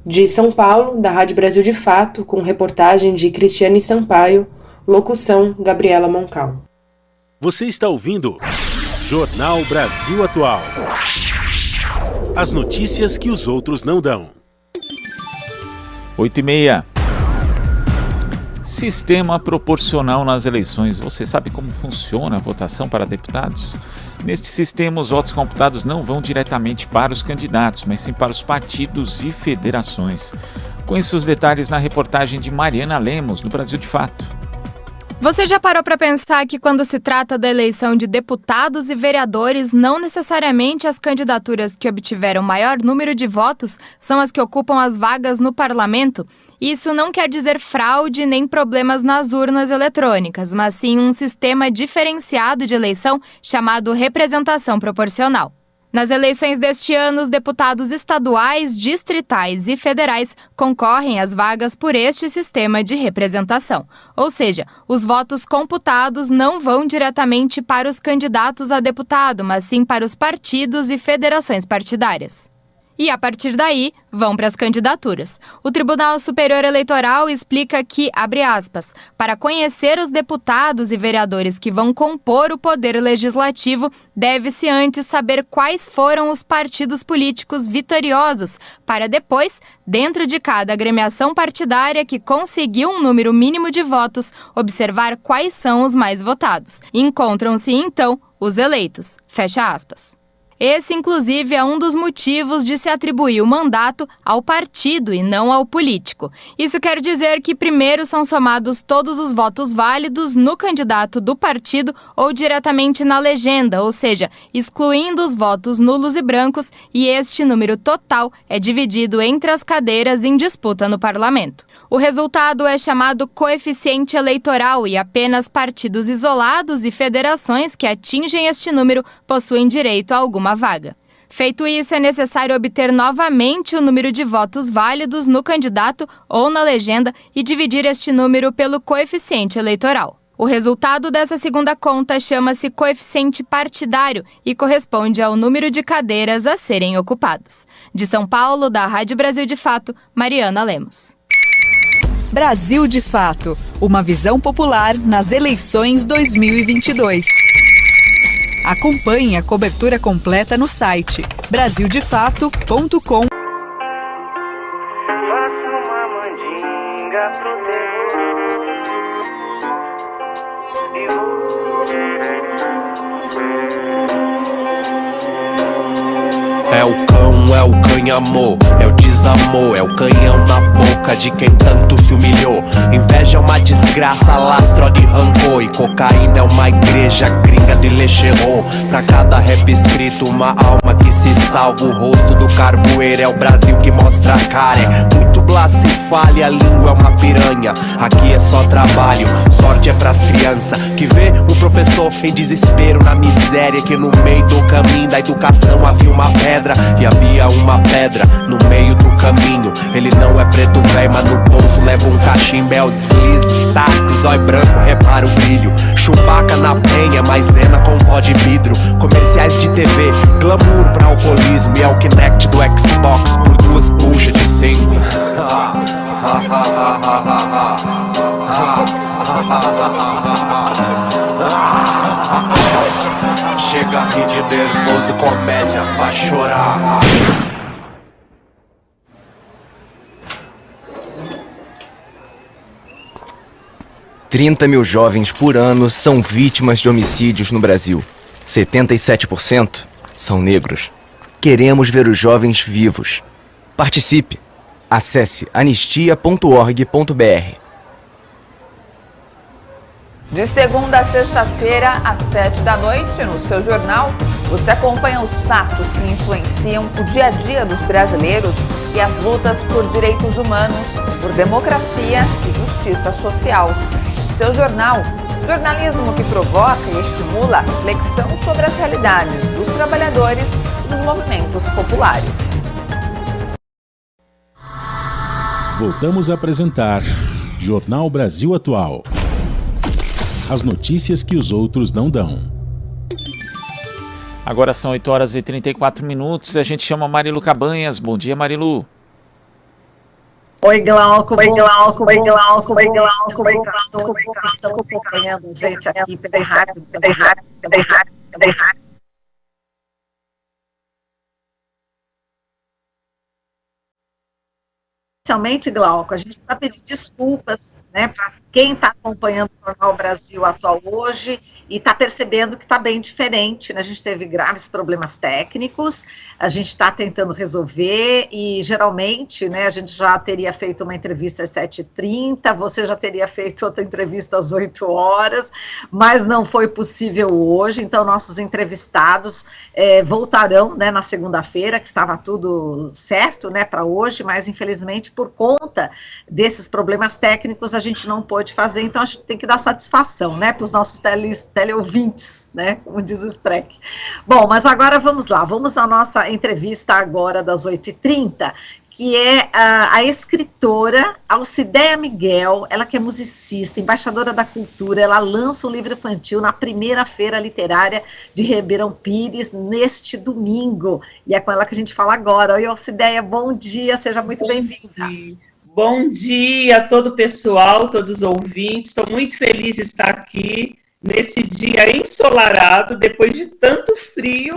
Speaker 25: De São Paulo, da Rádio Brasil de Fato, com reportagem de Cristiane Sampaio, locução Gabriela Moncal.
Speaker 9: Você está ouvindo Jornal Brasil Atual. As notícias que os outros não dão.
Speaker 2: 8h30. Sistema proporcional nas eleições. Você sabe como funciona a votação para deputados? Neste sistema, os votos computados não vão diretamente para os candidatos, mas sim para os partidos e federações. Conheça os detalhes na reportagem de Mariana Lemos, no Brasil de Fato.
Speaker 4: Você já parou para pensar que quando se trata da eleição de deputados e vereadores, não necessariamente as candidaturas que obtiveram maior número de votos são as que ocupam as vagas no parlamento? Isso não quer dizer fraude nem problemas nas urnas eletrônicas, mas sim um sistema diferenciado de eleição chamado representação proporcional. Nas eleições deste ano, os deputados estaduais, distritais e federais concorrem às vagas por este sistema de representação. Ou seja, os votos computados não vão diretamente para os candidatos a deputado, mas sim para os partidos e federações partidárias. E, a partir daí, vão para as candidaturas. O Tribunal Superior Eleitoral explica que, abre aspas, para conhecer os deputados e vereadores que vão compor o poder legislativo, deve-se antes saber quais foram os partidos políticos vitoriosos, para depois, dentro de cada agremiação partidária que conseguiu um número mínimo de votos, observar quais são os mais votados. Encontram-se, então, os eleitos. Fecha aspas. Esse, inclusive, é um dos motivos de se atribuir o mandato ao partido e não ao político. Isso quer dizer que primeiro são somados todos os votos válidos no candidato do partido ou diretamente na legenda, ou seja, excluindo os votos nulos e brancos, e este número total é dividido entre as cadeiras em disputa no parlamento. O resultado é chamado coeficiente eleitoral e apenas partidos isolados e federações que atingem este número possuem direito a alguma vaga. Feito isso, é necessário obter novamente o número de votos válidos no candidato ou na legenda e dividir este número pelo coeficiente eleitoral. O resultado dessa segunda conta chama-se coeficiente partidário e corresponde ao número de cadeiras a serem ocupadas. De São Paulo, da Rádio Brasil de Fato, Mariana Lemos.
Speaker 7: Brasil de Fato, uma visão popular nas eleições 2022. Acompanhe a cobertura completa no site brasildefato.com.
Speaker 8: Faço uma mandinga pro terror. É o cão, é o canhamor, é o desamor, é o canhão na boca de quem tanto se humilhou. Inveja é uma desgraça, lastro de rancor, e cocaína é uma igreja gringa de lecherô. Pra cada rap escrito, uma alma que se salva. O rosto do carvoeiro é o Brasil que mostra a cara. É muito blasé e falha, a língua é uma piranha. Aqui é só trabalho, sorte é pras crianças que vê o professor em desespero na miséria. Que no meio do caminho da educação havia uma pedra, e havia uma pedra no meio do caminho. Ele não é preto velho, mas no bolso leva um cachimbo. É o deslize, Stark, zói branco, repara o brilho. Chewbacca na penha, maisena com pó de vidro. Comerciais de TV, glamour pra alcoolismo. E é o Kinect do Xbox por 2 buchas de 5. Chega a rir de nervoso, comédia, vai chorar.
Speaker 10: 30 mil jovens por ano são vítimas de homicídios no Brasil. 77% são negros. Queremos ver os jovens vivos. Participe. Acesse anistia.org.br.
Speaker 11: De segunda a sexta-feira, às 7h, no seu jornal, você acompanha os fatos que influenciam o dia a dia dos brasileiros e as lutas por direitos humanos, por democracia e justiça social. Seu jornal, jornalismo que provoca e estimula a reflexão sobre as realidades dos trabalhadores e dos movimentos populares.
Speaker 9: Voltamos a apresentar Jornal Brasil Atual. As notícias que os outros não dão.
Speaker 2: Agora são 8h34. A gente chama Marilu Cabanhas. Bom dia, Marilu.
Speaker 12: Oi, Glauco. Oi, Glauco. Oi, Glauco. Oi, Glauco. Oi, Glauco. Estão acompanhando gente aqui pela rádio. Inicialmente, Glauco, a gente precisa pedir desculpas, né, para quem está acompanhando o Jornal Brasil Atual hoje e está percebendo que está bem diferente, né? A gente teve graves problemas técnicos, a gente está tentando resolver e geralmente, né, a gente já teria feito uma entrevista às 7h30, você já teria feito outra entrevista às 8h, mas não foi possível hoje, então nossos entrevistados voltarão, né, na segunda-feira, que estava tudo certo, né, para hoje, mas infelizmente por conta desses problemas técnicos a gente não pôde fazer, então a gente tem que dar satisfação, né, para os nossos teleouvintes, né, como diz o Streck. Bom, mas agora vamos lá, vamos à nossa entrevista agora das 8h30, que é a escritora Alcideia Miguel, ela que é musicista, embaixadora da cultura, ela lança um livro infantil na primeira feira literária de Ribeirão Pires, neste domingo, e é com ela que a gente fala agora. Oi, Alcideia, bom dia, seja muito bem-vinda.
Speaker 14: Bom dia a todo o pessoal, todos os ouvintes, estou muito feliz de estar aqui nesse dia ensolarado, depois de tanto frio.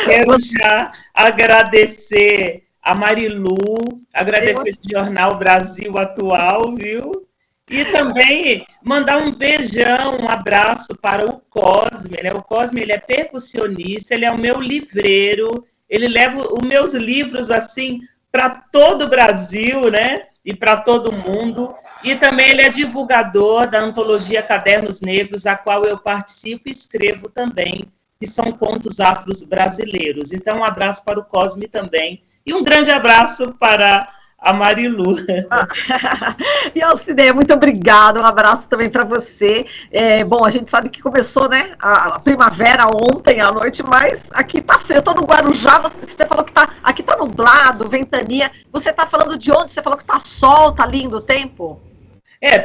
Speaker 14: Quero já agradecer a Marilu, agradecer esse Jornal Brasil Atual, viu? E também mandar um beijão, um abraço para o Cosme, né? O Cosme, ele é percussionista, ele é o meu livreiro, ele leva os meus livros, assim, para todo o Brasil, né? E para todo mundo. E também ele é divulgador da antologia Cadernos Negros, a qual eu participo e escrevo também, que são contos afros brasileiros. Então, um abraço para o Cosme também. E um grande abraço para a Marilu.
Speaker 12: E Alcideia, muito obrigada, um abraço também para você. Bom, a gente sabe que começou, né, a primavera ontem à noite, mas aqui tá frio, eu tô no Guarujá, você falou que aqui tá nublado, ventania, você tá falando de onde? Você falou que tá sol, tá lindo o tempo?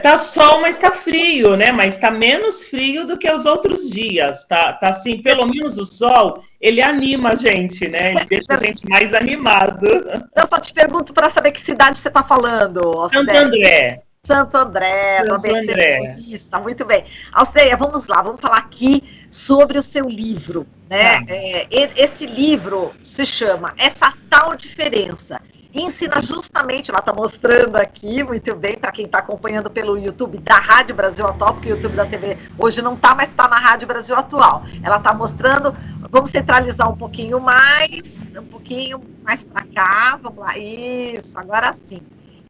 Speaker 14: Tá sol, mas tá frio, né? Mas tá menos frio do que os outros dias. Tá assim, pelo menos o sol, ele anima a gente, né? Ele deixa a gente mais animado.
Speaker 12: Eu só te pergunto para saber que cidade você tá falando.
Speaker 14: Santo André.
Speaker 12: Santo André, do
Speaker 14: Santo
Speaker 12: ABC
Speaker 14: André.
Speaker 12: Paulista, muito bem. Alceia, vamos lá, vamos falar aqui sobre o seu livro, né? Esse livro se chama Essa Tal Diferença. Ensina justamente, ela está mostrando aqui, muito bem, para quem está acompanhando pelo YouTube da Rádio Brasil Atual, porque o YouTube da TV hoje não está, mas está na Rádio Brasil Atual. Ela está mostrando, vamos centralizar um pouquinho mais para cá, vamos lá, isso, agora sim.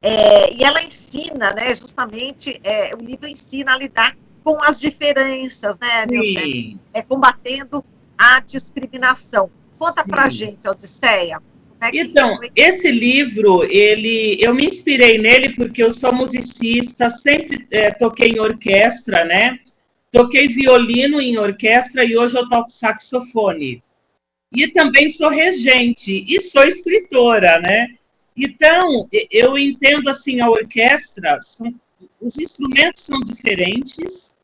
Speaker 12: E ela ensina, né, justamente, o livro ensina a lidar com as diferenças, né, Nilce? Combatendo a discriminação. Conta pra gente, Odisseia.
Speaker 14: Então, esse livro, eu me inspirei nele porque eu sou musicista, sempre toquei em orquestra, né? Toquei violino em orquestra e hoje eu toco saxofone. E também sou regente e sou escritora, né? Então, eu entendo assim, a orquestra, os instrumentos são diferentes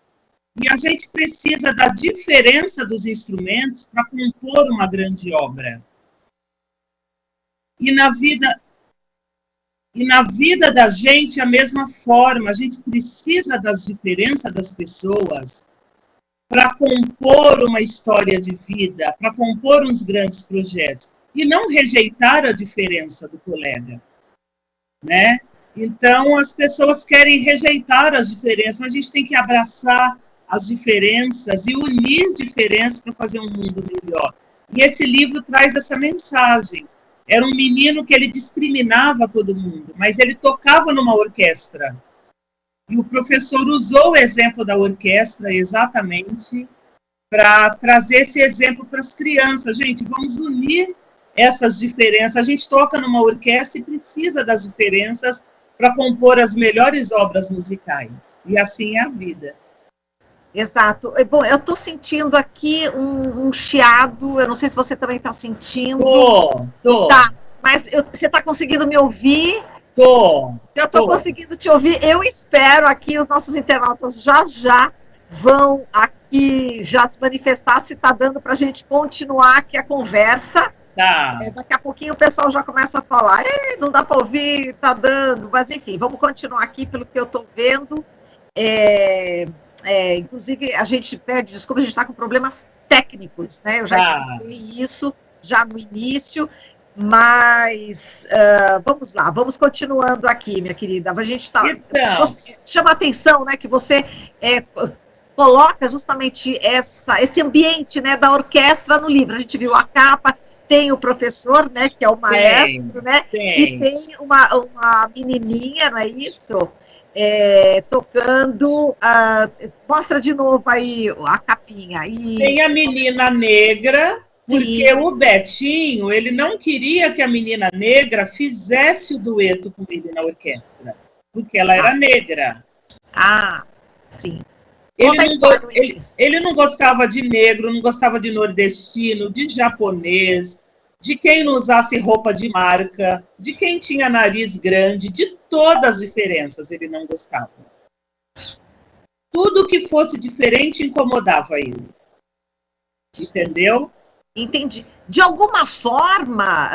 Speaker 14: e a gente precisa da diferença dos instrumentos para compor uma grande obra. E na vida da gente, a mesma forma, a gente precisa das diferenças das pessoas para compor uma história de vida, para compor uns grandes projetos, e não rejeitar a diferença do colega, né? Então, as pessoas querem rejeitar as diferenças, mas a gente tem que abraçar as diferenças e unir diferenças para fazer um mundo melhor. E esse livro traz essa mensagem. Era um menino que ele discriminava todo mundo, mas ele tocava numa orquestra. E o professor usou o exemplo da orquestra exatamente para trazer esse exemplo para as crianças. Gente, vamos unir essas diferenças. A gente toca numa orquestra e precisa das diferenças para compor as melhores obras musicais. E assim é a vida.
Speaker 12: Exato. Bom, eu estou sentindo aqui um chiado, eu não sei se você também está sentindo.
Speaker 14: Tô.
Speaker 12: Tá, mas você está conseguindo me ouvir?
Speaker 14: Tô.
Speaker 12: Eu estou conseguindo te ouvir. Eu espero aqui, os nossos internautas já vão aqui já se manifestar, se está dando para a gente continuar aqui a conversa.
Speaker 14: Tá.
Speaker 12: Daqui a pouquinho o pessoal já começa a falar, não dá para ouvir, tá dando, mas enfim, vamos continuar aqui pelo que eu estou vendo. Inclusive, a gente pede desculpa, a gente está com problemas técnicos, né? Eu já expliquei isso já no início, mas vamos lá, vamos continuando aqui, minha querida. A gente está.
Speaker 14: Então.
Speaker 12: Chama a atenção, né? Que você coloca justamente esse ambiente, né, da orquestra no livro. A gente viu a capa, tem o professor, né? Que é o maestro, né? E tem uma menininha, não é isso? Tocando, mostra de novo aí a capinha. Isso.
Speaker 14: Tem a menina negra, porque o Betinho, ele não queria que a menina negra fizesse o dueto com ele na orquestra, porque ela era negra.
Speaker 12: Sim.
Speaker 14: Ele não gostava de negro, não gostava de nordestino, de japonês, de quem não usasse roupa de marca, de quem tinha nariz grande, de todas as diferenças ele não gostava. Tudo que fosse diferente incomodava ele. Entendeu?
Speaker 12: Entendi. De alguma forma,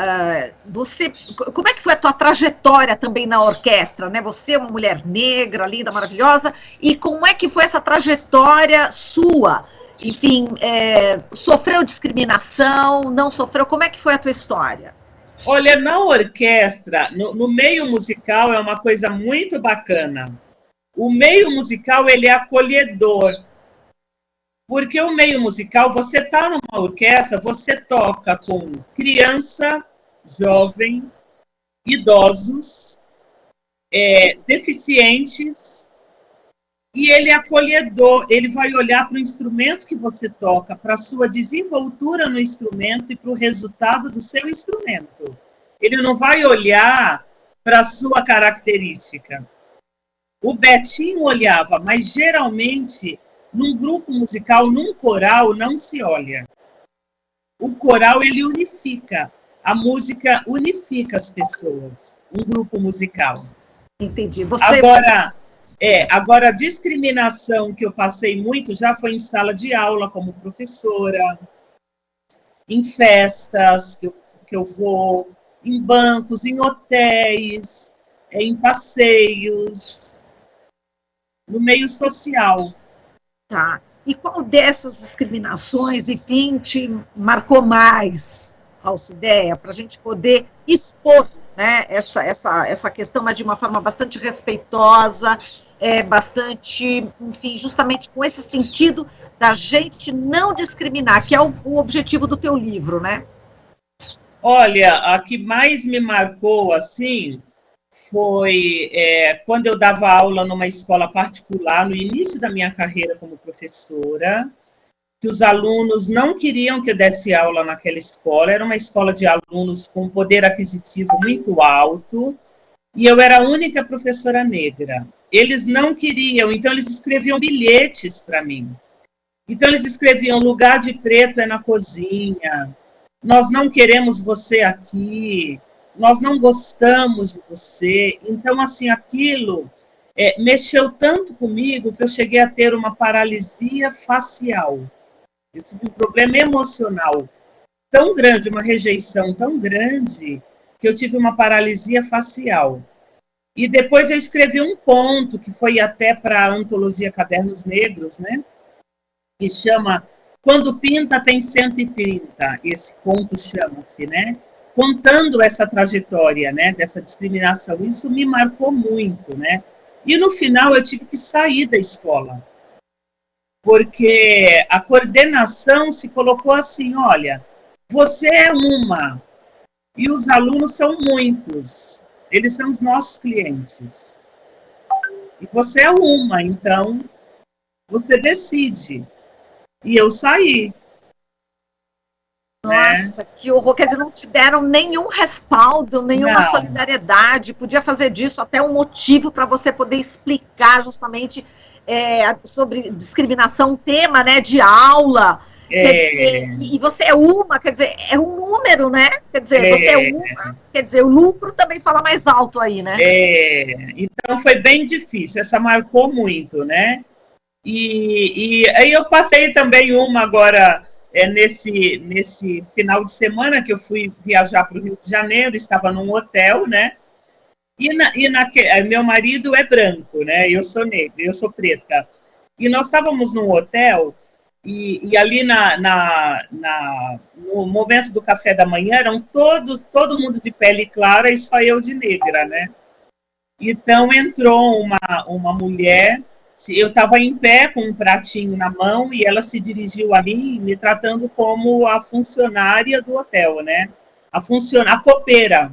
Speaker 12: como é que foi a tua trajetória também na orquestra, né? Você é uma mulher negra, linda, maravilhosa, e como é que foi essa trajetória sua? Enfim, sofreu discriminação, não sofreu? Como é que foi a tua história?
Speaker 14: Olha, na orquestra, no meio musical é uma coisa muito bacana. O meio musical, ele é acolhedor. Porque o meio musical, você está numa orquestra, você toca com criança, jovem, idosos, deficientes, e ele é acolhedor, ele vai olhar para o instrumento que você toca, para a sua desenvoltura no instrumento e para o resultado do seu instrumento. Ele não vai olhar para a sua característica. O Betinho olhava, mas geralmente, num grupo musical, num coral, não se olha. O coral, ele unifica. A música unifica as pessoas. Um grupo musical.
Speaker 12: Entendi.
Speaker 14: Agora, a discriminação que eu passei muito já foi em sala de aula, como professora, em festas que eu vou, em bancos, em hotéis, em passeios. no meio social.
Speaker 12: Tá. E qual dessas discriminações, enfim, te marcou mais, Alcideia, para a gente poder expor, né, essa questão, mas de uma forma bastante respeitosa, bastante, enfim, justamente com esse sentido da gente não discriminar, que é o objetivo do teu livro, né?
Speaker 14: Olha, a que mais me marcou, assim, foi quando eu dava aula numa escola particular, no início da minha carreira como professora, que os alunos não queriam que eu desse aula naquela escola, era uma escola de alunos com poder aquisitivo muito alto, e eu era a única professora negra. Eles não queriam, então eles escreviam bilhetes para mim. Então eles escreviam: lugar de preto é na cozinha, nós não queremos você aqui, nós não gostamos de você. Então, assim, aquilo mexeu tanto comigo que eu cheguei a ter uma paralisia facial. Eu tive um problema emocional tão grande, uma rejeição tão grande, que eu tive uma paralisia facial. E depois eu escrevi um conto, que foi até para a antologia Cadernos Negros, né? Que chama Quando Pinta Tem 130. Esse conto chama-se, né? Contando essa trajetória, né, dessa discriminação. Isso me marcou muito, né? E no final eu tive que sair da escola, porque a coordenação se colocou assim: olha, você é uma, e os alunos são muitos, eles são os nossos clientes, e você é uma, então você decide. E eu saí.
Speaker 12: Nossa, que horror. Quer dizer, não te deram nenhum respaldo, nenhuma solidariedade. Podia fazer disso até um motivo para você poder explicar justamente sobre discriminação, tema, né, de aula. Quer dizer, e você é uma, quer dizer, é um número, né? Quer dizer, você é uma, quer dizer, o lucro também fala mais alto aí, né?
Speaker 14: Então foi bem difícil, essa marcou muito, né? E aí eu passei também uma agora... nesse final de semana que eu fui viajar para o Rio de Janeiro, estava num hotel, né? Meu marido é branco, né? Eu sou negra, eu sou preta. E nós estávamos num hotel e ali no momento do café da manhã eram todo mundo de pele clara e só eu de negra, né? Então entrou uma mulher. Eu estava em pé com um pratinho na mão e ela se dirigiu a mim, me tratando como a funcionária do hotel, né? A copeira.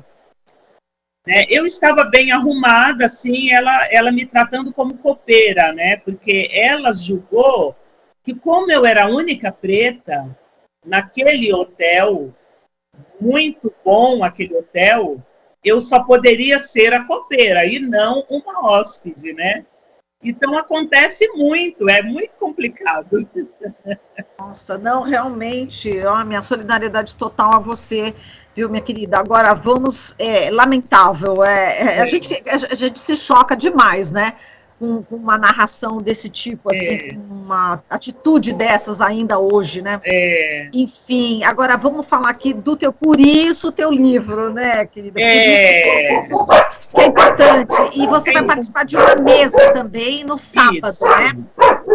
Speaker 14: Né? Eu estava bem arrumada, assim, ela me tratando como copeira, né? Porque ela julgou que, como eu era a única preta naquele hotel, muito bom aquele hotel, eu só poderia ser a copeira e não uma hóspede, né? Então, acontece muito, é muito complicado.
Speaker 12: Nossa, não, realmente, minha solidariedade total a você, viu, minha querida? Agora, vamos, lamentável, a gente se choca demais, né? Com uma narração desse tipo, assim, com uma atitude dessas ainda hoje, né? Enfim, agora vamos falar aqui por isso o teu livro, né, querida? Que é importante. E você vai participar de uma mesa também no sábado, né?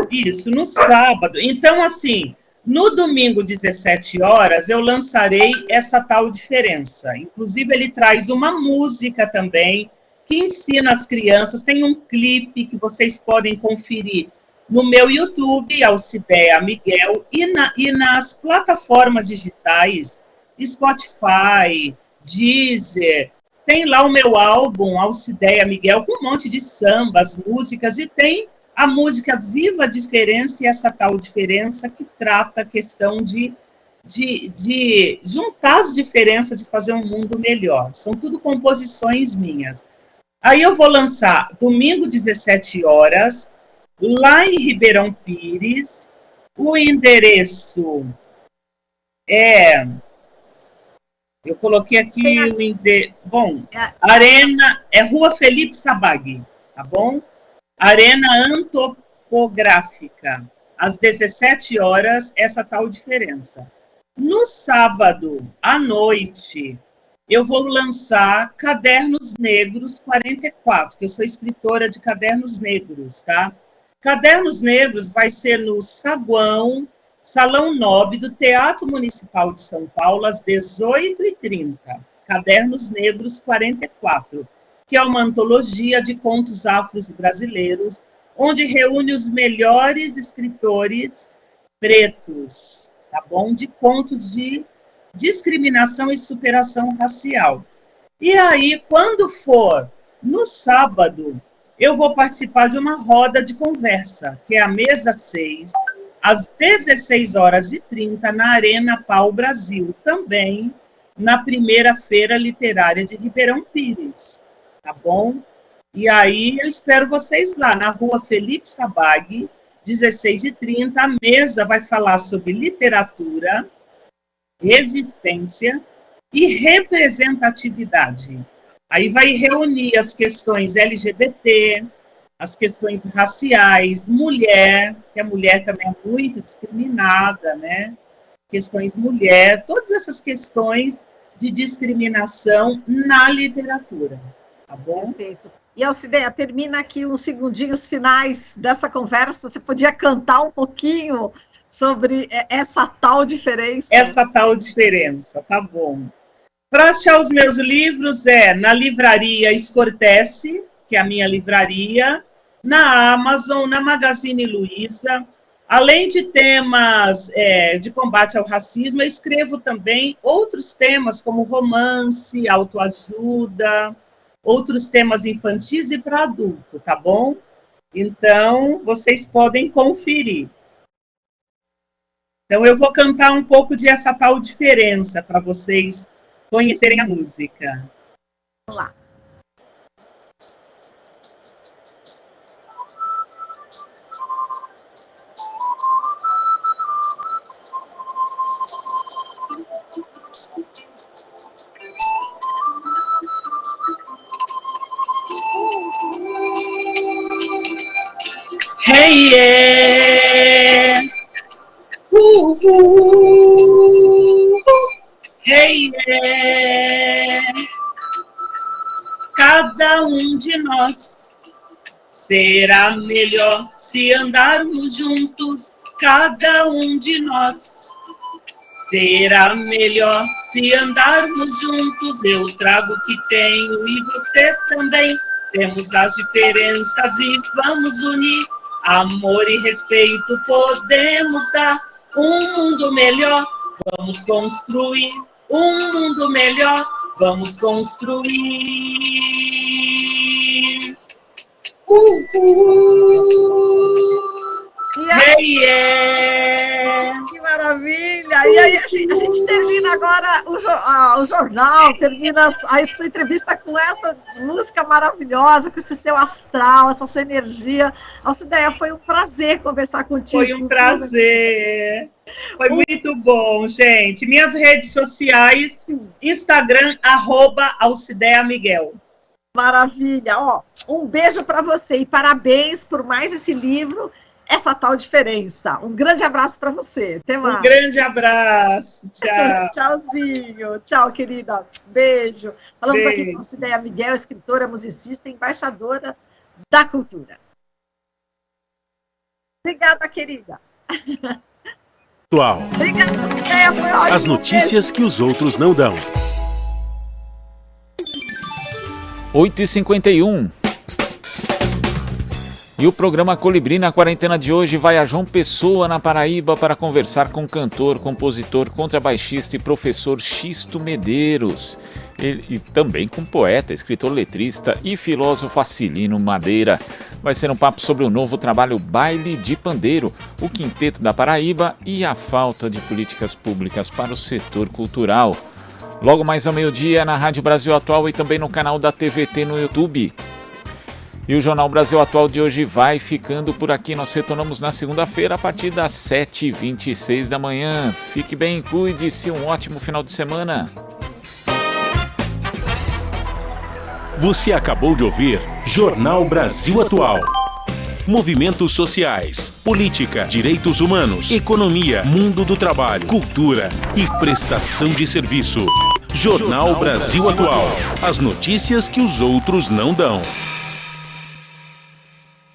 Speaker 14: Isso, no sábado. Então, assim, no domingo, 17 horas, eu lançarei essa tal diferença. Inclusive, ele traz uma música também, que ensina as crianças. Tem um clipe que vocês podem conferir no meu YouTube, Alcideia Miguel, e nas plataformas digitais, Spotify, Deezer. Tem lá o meu álbum, Alcideia Miguel, com um monte de sambas, músicas, e tem a música Viva a Diferença, e essa tal diferença que trata a questão de juntar as diferenças e fazer um mundo melhor. São tudo composições minhas. Aí eu vou lançar domingo, 17 horas, lá em Ribeirão Pires. O endereço eu coloquei aqui o endereço. Bom, Arena, Rua Felipe Sabag, tá bom? Arena Antropográfica, às 17 horas, essa tal diferença. No sábado, à noite, eu vou lançar Cadernos Negros 44, que eu sou escritora de Cadernos Negros, tá? Cadernos Negros vai ser no Saguão, Salão Nobre do Teatro Municipal de São Paulo, às 18h30. Cadernos Negros 44, que é uma antologia de contos afros brasileiros, onde reúne os melhores escritores pretos, tá bom? De contos de discriminação e superação racial. E aí, quando for no sábado, eu vou participar de uma roda de conversa, que é a mesa 6, às 16h30, na Arena Pau Brasil, também na primeira Feira Literária de Ribeirão Pires, tá bom? E aí eu espero vocês lá, na Rua Felipe Sabag, 16h30, a mesa vai falar sobre literatura, resistência e representatividade. Aí vai reunir as questões LGBT, as questões raciais, mulher, que a mulher também é muito discriminada, né? Questões mulher, todas essas questões de discriminação na literatura, tá bom?
Speaker 12: Perfeito. E, Alcideia, termina aqui uns segundinhos finais dessa conversa, você podia cantar um pouquinho sobre essa tal diferença?
Speaker 14: Essa tal diferença, tá bom. Para achar os meus livros na livraria Escortece, que é a minha livraria, na Amazon, na Magazine Luiza. Além de temas de combate ao racismo, eu escrevo também outros temas, como romance, autoajuda, outros temas infantis e para adulto, tá bom? Então, vocês podem conferir. Então, eu vou cantar um pouco de essa tal diferença para vocês conhecerem a música.
Speaker 12: Vamos lá.
Speaker 14: Hey, yeah. Hey, yeah. Cada um de nós será melhor se andarmos juntos. Cada um de nós será melhor se andarmos juntos. Eu trago o que tenho e você também. Temos as diferenças e vamos unir. Amor e respeito podemos dar um mundo melhor. Vamos construir um mundo melhor. Vamos construir.
Speaker 12: Yeah, yeah. Que maravilha! E aí a gente termina agora o jornal, termina a sua entrevista com essa música maravilhosa, com esse seu astral, essa sua energia. Alcideia, foi um prazer conversar contigo.
Speaker 14: Foi um prazer. Foi muito bom, gente. Minhas redes sociais, Instagram, @AlcideiaMiguel.
Speaker 12: Maravilha! Ó, um beijo para você e parabéns por mais esse livro, Essa Tal Diferença. Um grande abraço para você. Até mais.
Speaker 14: Um grande abraço. Tchau.
Speaker 12: Tchauzinho. Tchau, querida. Beijo. Falamos aqui com Alcideia Miguel, escritora, musicista e embaixadora da cultura. Obrigada, querida.
Speaker 9: Atual.
Speaker 12: Obrigada, Alcideia. Foi ótimo.
Speaker 9: As notícias que os outros não dão.
Speaker 2: 8h51. E o programa Colibri na quarentena de hoje vai a João Pessoa, na Paraíba, para conversar com o cantor, compositor, contrabaixista e professor Xisto Medeiros. E também com poeta, escritor, letrista e filósofo Acilino Madeira. Vai ser um papo sobre o novo trabalho Baile de Pandeiro, o Quinteto da Paraíba e a falta de políticas públicas para o setor cultural. Logo mais ao meio-dia na Rádio Brasil Atual e também no canal da TVT no YouTube. E o Jornal Brasil Atual de hoje vai ficando por aqui. Nós retornamos na segunda-feira a partir das 7h26 da manhã. Fique bem, cuide-se, um ótimo final de semana.
Speaker 9: Você acabou de ouvir Jornal Brasil Atual. Movimentos sociais, política, direitos humanos, economia, mundo do trabalho, cultura e prestação de serviço. Jornal Brasil Atual. As notícias que os outros não dão.